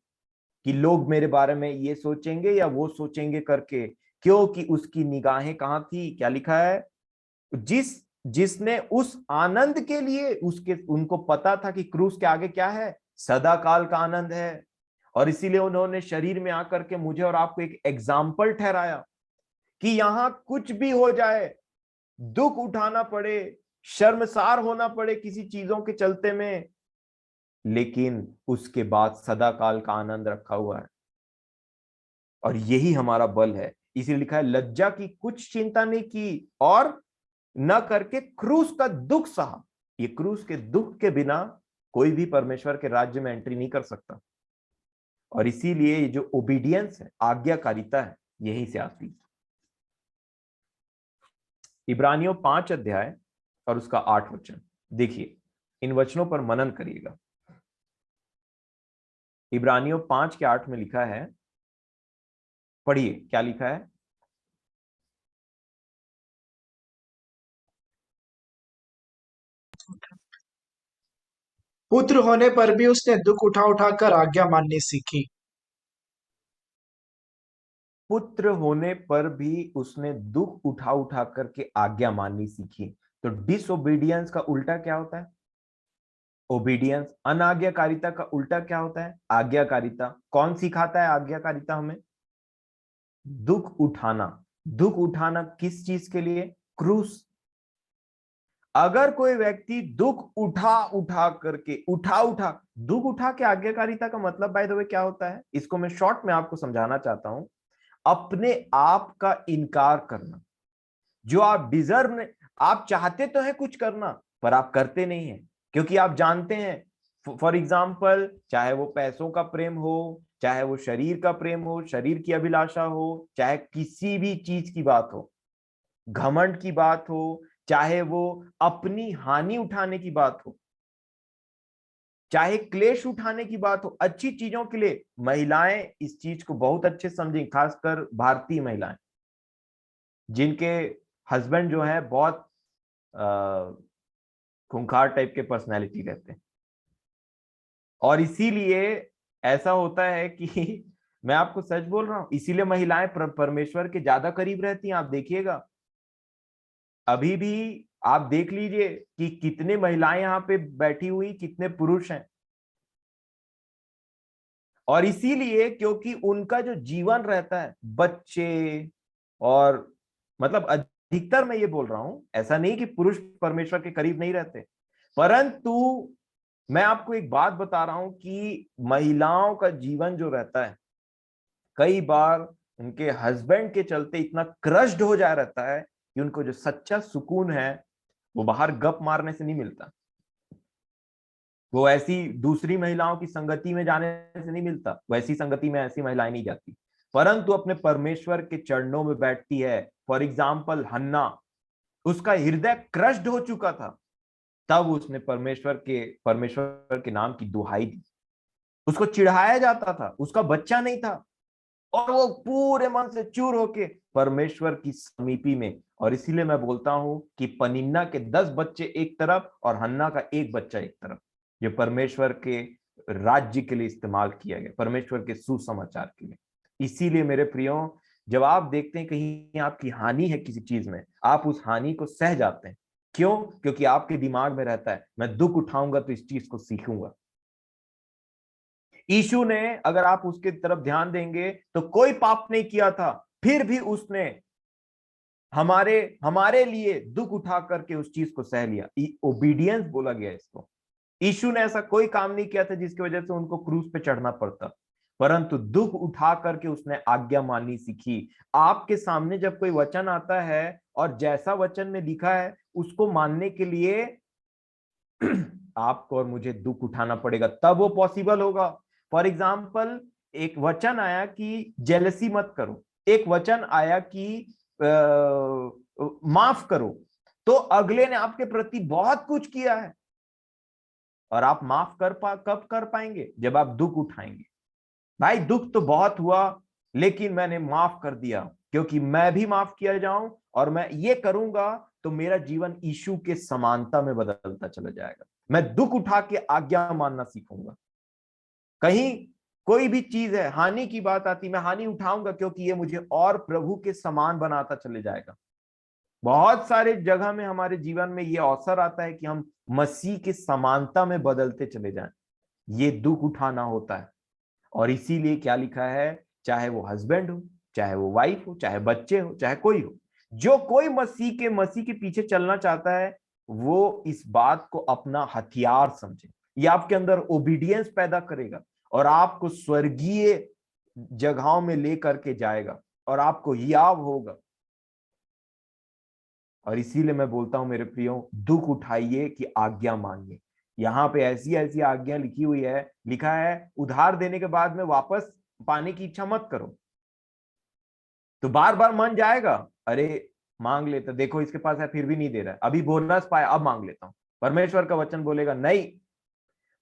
कि लोग मेरे बारे में ये सोचेंगे या वो सोचेंगे करके, क्योंकि उसकी निगाहें कहां थी? क्या लिखा है? जिसने उस आनंद के लिए, उसके उनको पता था कि क्रूस के आगे क्या है? सदा काल का आनंद है। और इसीलिए उन्होंने शरीर में आकर के मुझे और आपको एक एग्जाम्पल ठहराया कि यहां कुछ भी हो जाए, दुख उठाना पड़े, शर्मसार होना पड़े किसी चीजों के चलते में, लेकिन उसके बाद सदा काल का आनंद रखा हुआ है। और यही हमारा बल है। इसीलिए लिखा है, लज्जा की कुछ चिंता नहीं की और न करके क्रूस का दुख सहा। ये क्रूस के दुख के बिना कोई भी परमेश्वर के राज्य में एंट्री नहीं कर सकता। और इसीलिए ये जो ओबीडियंस है, आज्ञाकारिता है, यहीं से आती है। इब्रानियों 5 अध्याय और उसका 8 वचन देखिए, इन वचनों पर मनन करिएगा। इब्रानियों 5 के 8 में लिखा है, पढ़िए क्या लिखा है। पुत्र होने पर भी उसने दुख उठा उठाकर आज्ञा माननी सीखी। पुत्र होने पर भी उसने दुख उठा उठा करके आज्ञा माननी सीखी। तो डिसओबीडियंस का उल्टा क्या होता है? ओबीडियंस। अनाज्ञाकारिता का उल्टा क्या होता है? आज्ञाकारिता। कौन सिखाता है आज्ञाकारिता हमें? दुख उठाना। दुख उठाना किस चीज के लिए? क्रूस। अगर कोई व्यक्ति दुख दुख उठा के आज्ञाकारिता का मतलब बाय द वे क्या होता है, इसको मैं शॉर्ट में आपको समझाना चाहता हूं। अपने आप का इनकार करना, जो आप डिजर्व नहीं, आप चाहते तो है कुछ करना पर आप करते नहीं है, क्योंकि आप जानते हैं फॉर एग्जाम्पल, चाहे वो पैसों का प्रेम हो, चाहे वो शरीर का प्रेम हो, शरीर की अभिलाषा हो, चाहे किसी भी चीज की बात हो, घमंड की बात हो, चाहे वो अपनी हानि उठाने की बात हो, चाहे क्लेश उठाने की बात हो, अच्छी चीजों के लिए महिलाएं इस चीज को बहुत अच्छे समझें, खासकर भारतीय महिलाएं जिनके हस्बैंड जो है बहुत खूंखार टाइप के पर्सनैलिटी रहते हैं। और इसीलिए ऐसा होता है कि मैं आपको सच बोल रहा हूं, इसीलिए महिलाएं परमेश्वर के ज्यादा करीब रहती हैं। आप देखिएगा, अभी भी आप देख लीजिए कि कितने महिलाएं यहां पे बैठी हुई, कितने पुरुष हैं। और इसीलिए क्योंकि उनका जो जीवन रहता है, बच्चे और मतलब अधिकतर मैं ये बोल रहा हूं, ऐसा नहीं कि पुरुष परमेश्वर के करीब नहीं रहते, परंतु मैं आपको एक बात बता रहा हूं कि महिलाओं का जीवन जो रहता है, कई बार उनके हस्बैंड के चलते इतना क्रश्ड हो जा रहता है कि उनको जो सच्चा सुकून है वो बाहर गप मारने से नहीं मिलता, वो ऐसी दूसरी महिलाओं की संगति में जाने से नहीं मिलता, वैसी संगति में ऐसी महिलाएं नहीं जाती, परंतु अपने परमेश्वर के चरणों में बैठती है। फॉर एग्जाम्पल हन्ना, उसका हृदय क्रश्ड हो चुका था, तब उसने परमेश्वर के नाम की दुहाई दी। उसको चिढ़ाया जाता था, उसका बच्चा नहीं था, और वो पूरे मन से चूर होके परमेश्वर की समीपी में। और इसीलिए मैं बोलता हूं कि पनिन्ना के 10 बच्चे एक तरफ और हन्ना का एक बच्चा एक तरफ, जो परमेश्वर के राज्य के लिए इस्तेमाल किया गया, परमेश्वर के सुसमाचार के लिए। इसीलिए मेरे प्रियो, जब आप देखते हैं कहीं आपकी हानि है किसी चीज में, आप उस हानि को सह जाते हैं। क्यों? क्योंकि आपके दिमाग में रहता है मैं दुख उठाऊंगा तो इस चीज को सीखूंगा। यीशु ने, अगर आप उसके तरफ ध्यान देंगे, तो कोई पाप नहीं किया था, फिर भी उसने हमारे हमारे लिए दुख उठा करके उस चीज को सह लिया। ओबीडियंस बोला गया इसको। यीशु ने ऐसा कोई काम नहीं किया था जिसकी वजह से उनको क्रूस पे चढ़ना पड़ता, परंतु दुख उठा करके उसने आज्ञा माननी सीखी। आपके सामने जब कोई वचन आता है और जैसा वचन में लिखा है उसको मानने के लिए आपको और मुझे दुख उठाना पड़ेगा, तब वो पॉसिबल होगा। फॉर एग्जाम्पल, एक वचन आया कि जेलसी मत करो, एक वचन आया कि माफ करो, तो अगले ने आपके प्रति बहुत कुछ किया है, और आप माफ कब कर पाएंगे? जब आप दुख उठाएंगे। भाई दुख तो बहुत हुआ, लेकिन मैंने माफ कर दिया, क्योंकि मैं भी माफ किया जाऊं, और मैं ये करूंगा तो मेरा जीवन यीशु के समानता में बदलता चला जाएगा। मैं दुख उठा के आज्ञा मानना सीखूंगा। कहीं कोई भी चीज है, हानि की बात आती, मैं हानि उठाऊंगा, क्योंकि ये मुझे और प्रभु के समान बनाता चले जाएगा। बहुत सारे जगह में हमारे जीवन में ये अवसर आता है कि हम मसीह की समानता में बदलते चले जाएं, ये दुख उठाना होता है। और इसीलिए क्या लिखा है, चाहे वो हस्बैंड हो, चाहे वो वाइफ हो, चाहे बच्चे हो, चाहे कोई हो, जो कोई मसीह के पीछे चलना चाहता है, वो इस बात को अपना हथियार समझे। ये आपके अंदर ओबीडियंस पैदा करेगा और आपको स्वर्गीय जगहों में लेकर के जाएगा, और आपको हियाव होगा। और इसीलिए मैं बोलता हूं मेरे प्रियो, दुख उठाइए कि आज्ञा मानिए। यहाँ पे ऐसी ऐसी आज्ञा लिखी हुई है, लिखा है उधार देने के बाद में वापस पाने की इच्छा मत करो। तो बार बार मन जाएगा, अरे मांग लेता, देखो इसके पास है फिर भी नहीं दे रहा है, अभी बोनस पाया अब मांग लेता हूं। परमेश्वर का वचन बोलेगा नहीं।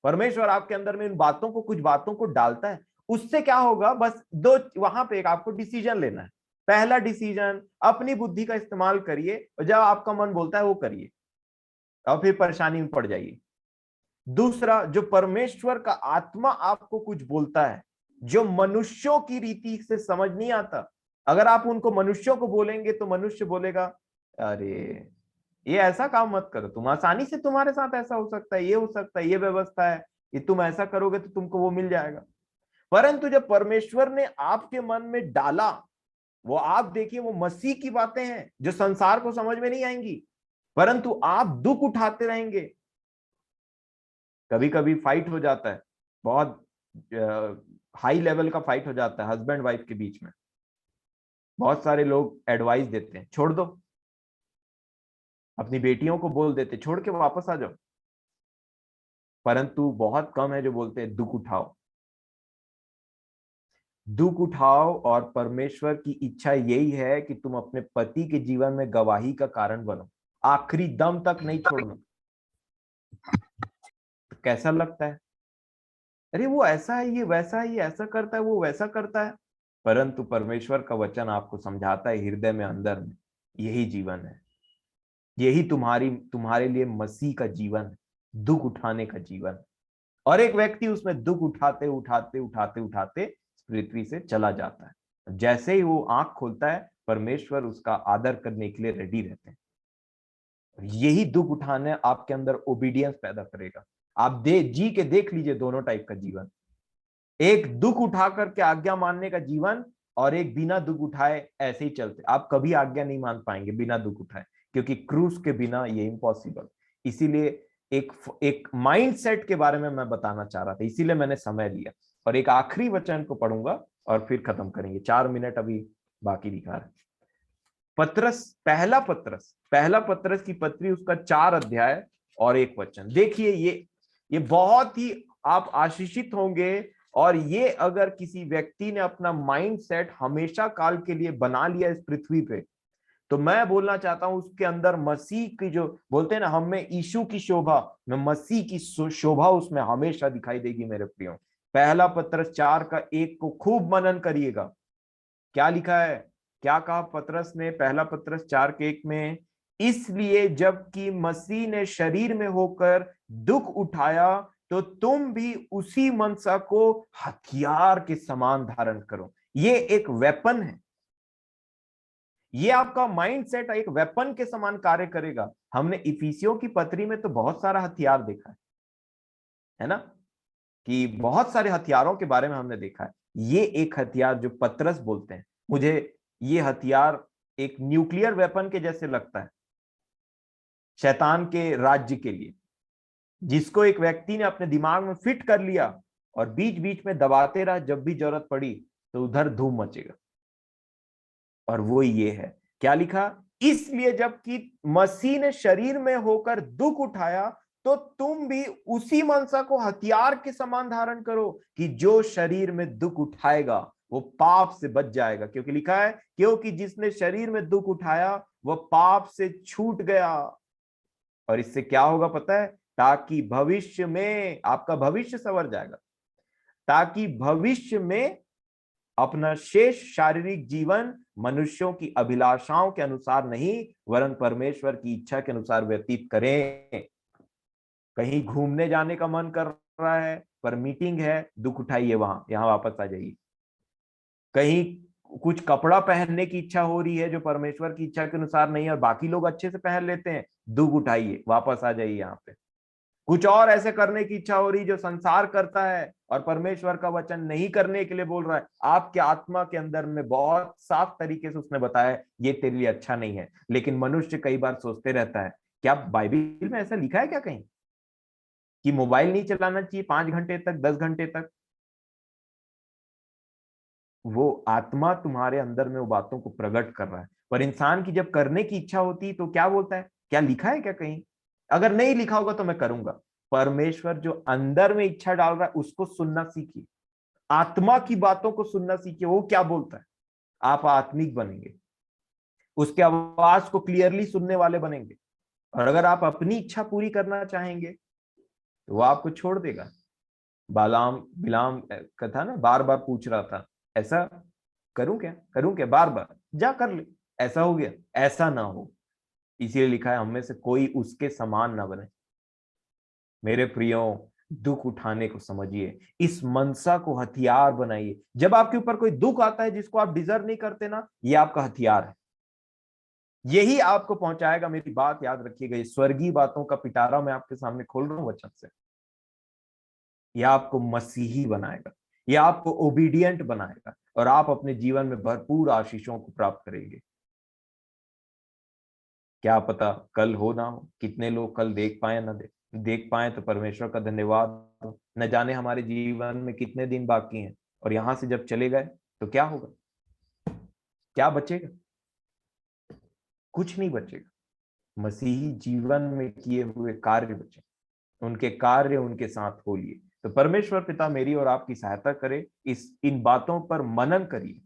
परमेश्वर आपके अंदर में इन बातों को, कुछ बातों को डालता है। उससे क्या होगा, बस दो, वहां पे एक आपको डिसीजन लेना है। पहला डिसीजन, अपनी बुद्धि का इस्तेमाल करिए, और जब आपका मन बोलता है वो करिए, और फिर परेशानी में पड़ जाइए। दूसरा, जो परमेश्वर का आत्मा आपको कुछ बोलता है, जो मनुष्यों की रीति से समझ नहीं आता, अगर आप उनको मनुष्यों को बोलेंगे तो मनुष्य बोलेगा, अरे ये ऐसा काम मत करो, तुम आसानी से, तुम्हारे साथ ऐसा हो सकता है, ये हो सकता है, ये व्यवस्था है, ये तुम ऐसा करोगे तो तुमको वो मिल जाएगा। परंतु जब परमेश्वर ने आपके मन में डाला, वो आप देखिए, वो मसीह की बातें हैं जो संसार को समझ में नहीं आएंगी। परंतु आप दुख उठाते रहेंगे। कभी कभी फाइट हो जाता है, बहुत हाई लेवल का फाइट हो जाता है हस्बैंड वाइफ के बीच में। बहुत सारे लोग एडवाइस देते हैं, छोड़ दो, अपनी बेटियों को बोल देते छोड़ के वापस आ जाओ। परंतु बहुत कम है जो बोलते हैं दुख उठाओ। दुख उठाओ, और परमेश्वर की इच्छा यही है कि तुम अपने पति के जीवन में गवाही का कारण बनो, आखिरी दम तक नहीं छोड़ना। तो कैसा लगता है, अरे वो ऐसा है, ये वैसा है, ये ऐसा करता है, वो वैसा करता है। परंतु परमेश्वर का वचन आपको समझाता है हृदय में, अंदर में, यही जीवन है, यही तुम्हारे लिए मसीह का जीवन है, दुख उठाने का जीवन। और एक व्यक्ति उसमें दुख उठाते उठाते उठाते उठाते पृथ्वी से चला जाता है। जैसे ही वो आंख खोलता है, परमेश्वर उसका आदर करने के लिए रेडी रहते हैं। यही दुख उठाने आपके अंदर ओबीडियंस पैदा करेगा। आप जी के देख लीजिए दोनों टाइप का जीवन, एक दुख उठा करके आज्ञा मानने का जीवन, और एक बिना दुख उठाए ऐसे ही चलते। आप कभी आज्ञा नहीं मान पाएंगे बिना दुख उठाए, क्योंकि क्रूस के बिना ये इम्पॉसिबल। इसीलिए एक एक माइंडसेट के बारे में मैं बताना चाह रहा था, इसीलिए मैंने समय लिया। और एक आखिरी वचन को पढ़ूंगा और फिर खत्म करेंगे, 4 मिनट अभी बाकी दिखा रहे। पत्रस, पहला पत्रस की पत्री, उसका 4 अध्याय और 1 वचन देखिए। ये बहुत ही आप आशीषित होंगे। और ये अगर किसी व्यक्ति ने अपना माइंड सेट हमेशा काल के लिए बना लिया इस पृथ्वी पे, तो मैं बोलना चाहता हूं उसके अंदर मसीह की, जो बोलते हैं ना, हम में यीशु की शोभा, में मसीह की शोभा उसमें हमेशा दिखाई देगी मेरे प्रियो। पहला पत्रस 4 का 1 को खूब मनन करिएगा। क्या लिखा है, क्या कहा पत्रस ने पहला पत्रस 4 के 1 में? इसलिए जबकि मसीह ने शरीर में होकर दुख उठाया, तो तुम भी उसी मनसा को हथियार के समान धारण करो। ये एक वेपन है, ये आपका माइंडसेट एक वेपन के समान कार्य करेगा। हमने इफिसियों की पत्री में तो बहुत सारा हथियार देखा है ना, कि बहुत सारे हथियारों के बारे में हमने देखा है। ये एक हथियार जो पतरस बोलते हैं, मुझे ये हथियार एक न्यूक्लियर वेपन के जैसे लगता है शैतान के राज्य के लिए, जिसको एक व्यक्ति ने अपने दिमाग में फिट कर लिया और बीच बीच में दबाते रहा, जब भी जरूरत पड़ी तो उधर धूम मचेगा। और वो ये है, क्या लिखा? इसलिए जबकि मसीह ने शरीर में होकर दुख उठाया, तो तुम भी उसी मनसा को हथियार के समान धारण करो, कि जो शरीर में दुख उठाएगा वो पाप से बच जाएगा। क्योंकि लिखा है, क्योंकि जिसने शरीर में दुख उठाया वह पाप से छूट गया। और इससे क्या होगा पता है? ताकि भविष्य में आपका भविष्य संवर जाएगा, ताकि भविष्य में अपना शेष शारीरिक जीवन मनुष्यों की अभिलाषाओं के अनुसार नहीं, वरन परमेश्वर की इच्छा के अनुसार व्यतीत करें। कहीं घूमने जाने का मन कर रहा है, पर मीटिंग है, दुख उठाइए, वहां यहां वापस आ जाइए। कहीं कुछ कपड़ा पहनने की इच्छा हो रही है जो परमेश्वर की इच्छा के अनुसार नहीं है, और बाकी लोग अच्छे से पहन लेते हैं, दुख उठाइए, वापस आ जाइए यहाँ पे। कुछ और ऐसे करने की इच्छा हो रही जो संसार करता है और परमेश्वर का वचन नहीं करने के लिए बोल रहा है, आपके आत्मा के अंदर में बहुत साफ तरीके से उसने बताया है ये तेरे लिए अच्छा नहीं है। लेकिन मनुष्य कई बार सोचते रहता है, क्या बाइबल में ऐसा लिखा है क्या कहीं कि मोबाइल नहीं चलाना चाहिए 5 घंटे तक, 10 घंटे तक? वो आत्मा तुम्हारे अंदर में वो बातों को प्रकट कर रहा है, पर इंसान की जब करने की इच्छा होती तो क्या बोलता है, क्या लिखा है क्या कहीं? अगर नहीं लिखा होगा तो मैं करूंगा। परमेश्वर जो अंदर में इच्छा डाल रहा है उसको सुनना सीखिए, आत्मा की बातों को सुनना सीखिए। वो क्या बोलता है, आप आत्मिक बनेंगे, उसके आवाज को क्लियरली सुनने वाले बनेंगे। और अगर आप अपनी इच्छा पूरी करना चाहेंगे तो वो आपको छोड़ देगा। बालाम बिलाम का था ना, बार बार पूछ रहा था, ऐसा करूं क्या, बार बार जा कर ले, ऐसा हो गया, ऐसा ना हो। इसीलिए लिखा है, हम में से कोई उसके समान ना बने। मेरे प्रियो, दुख उठाने को समझिए, इस मनसा को हथियार बनाइए। जब आपके ऊपर कोई दुख आता है जिसको आप डिजर्व नहीं करते ना, ये आपका हथियार है, यही आपको पहुंचाएगा। मेरी बात याद रखिएगा, ये स्वर्गीय बातों का पिटारा मैं आपके सामने खोल रहा हूं वचन से। यह आपको मसीही बनाएगा, यह आपको ओबीडियंट बनाएगा, और आप अपने जीवन में भरपूर आशीषों को प्राप्त करेंगे। क्या पता कल हो ना हो, कितने लोग कल देख पाए ना देख पाए, तो परमेश्वर का धन्यवाद हो। न जाने हमारे जीवन में कितने दिन बाकी हैं, और यहां से जब चले गए तो क्या होगा, क्या बचेगा? कुछ नहीं बचेगा। मसीही जीवन में किए हुए कार्य बचे, उनके कार्य उनके साथ हो लिए। तो परमेश्वर पिता मेरी और आपकी सहायता करे, इस इन बातों पर मनन करिए,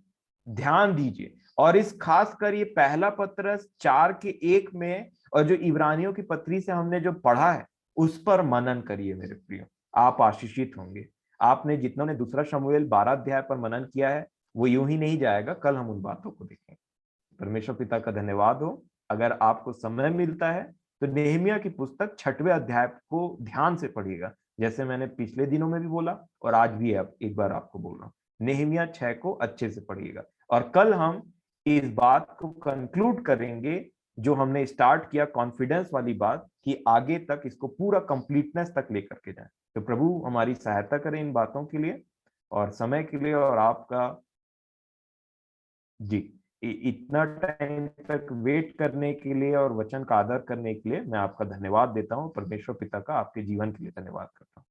ध्यान दीजिए। और इस खास कर ये पहला पत्रस 4:1 में और जो इब्रानियों की पत्री से हमने जो पढ़ा है, उस पर मनन करिए मेरे प्रियो, आप आशीषित होंगे। आपने जितनों ने दूसरा शमूएल 12 अध्याय पर मनन किया है, वो यूं ही नहीं जाएगा, कल हम उन बातों को देखेंगे। परमेश्वर पिता का धन्यवाद हो। अगर आपको समय मिलता है तो नेहमिया की पुस्तक 6वें अध्याय को ध्यान से पढ़िएगा, जैसे मैंने पिछले दिनों में भी बोला और आज भी एक बार आपको बोल रहा हूँ, नेहमिया 6 को अच्छे से पढ़िएगा। और कल हम इस बात को कंक्लूड करेंगे जो हमने स्टार्ट किया, कॉन्फिडेंस वाली बात, कि आगे तक इसको पूरा कंप्लीटनेस तक लेकर के जाए। तो प्रभु हमारी सहायता करें इन बातों के लिए और समय के लिए। और आपका जी, इतना टाइम तक वेट करने के लिए और वचन का आदर करने के लिए मैं आपका धन्यवाद देता हूँ। परमेश्वर पिता का आपके जीवन के लिए धन्यवाद करता हूँ।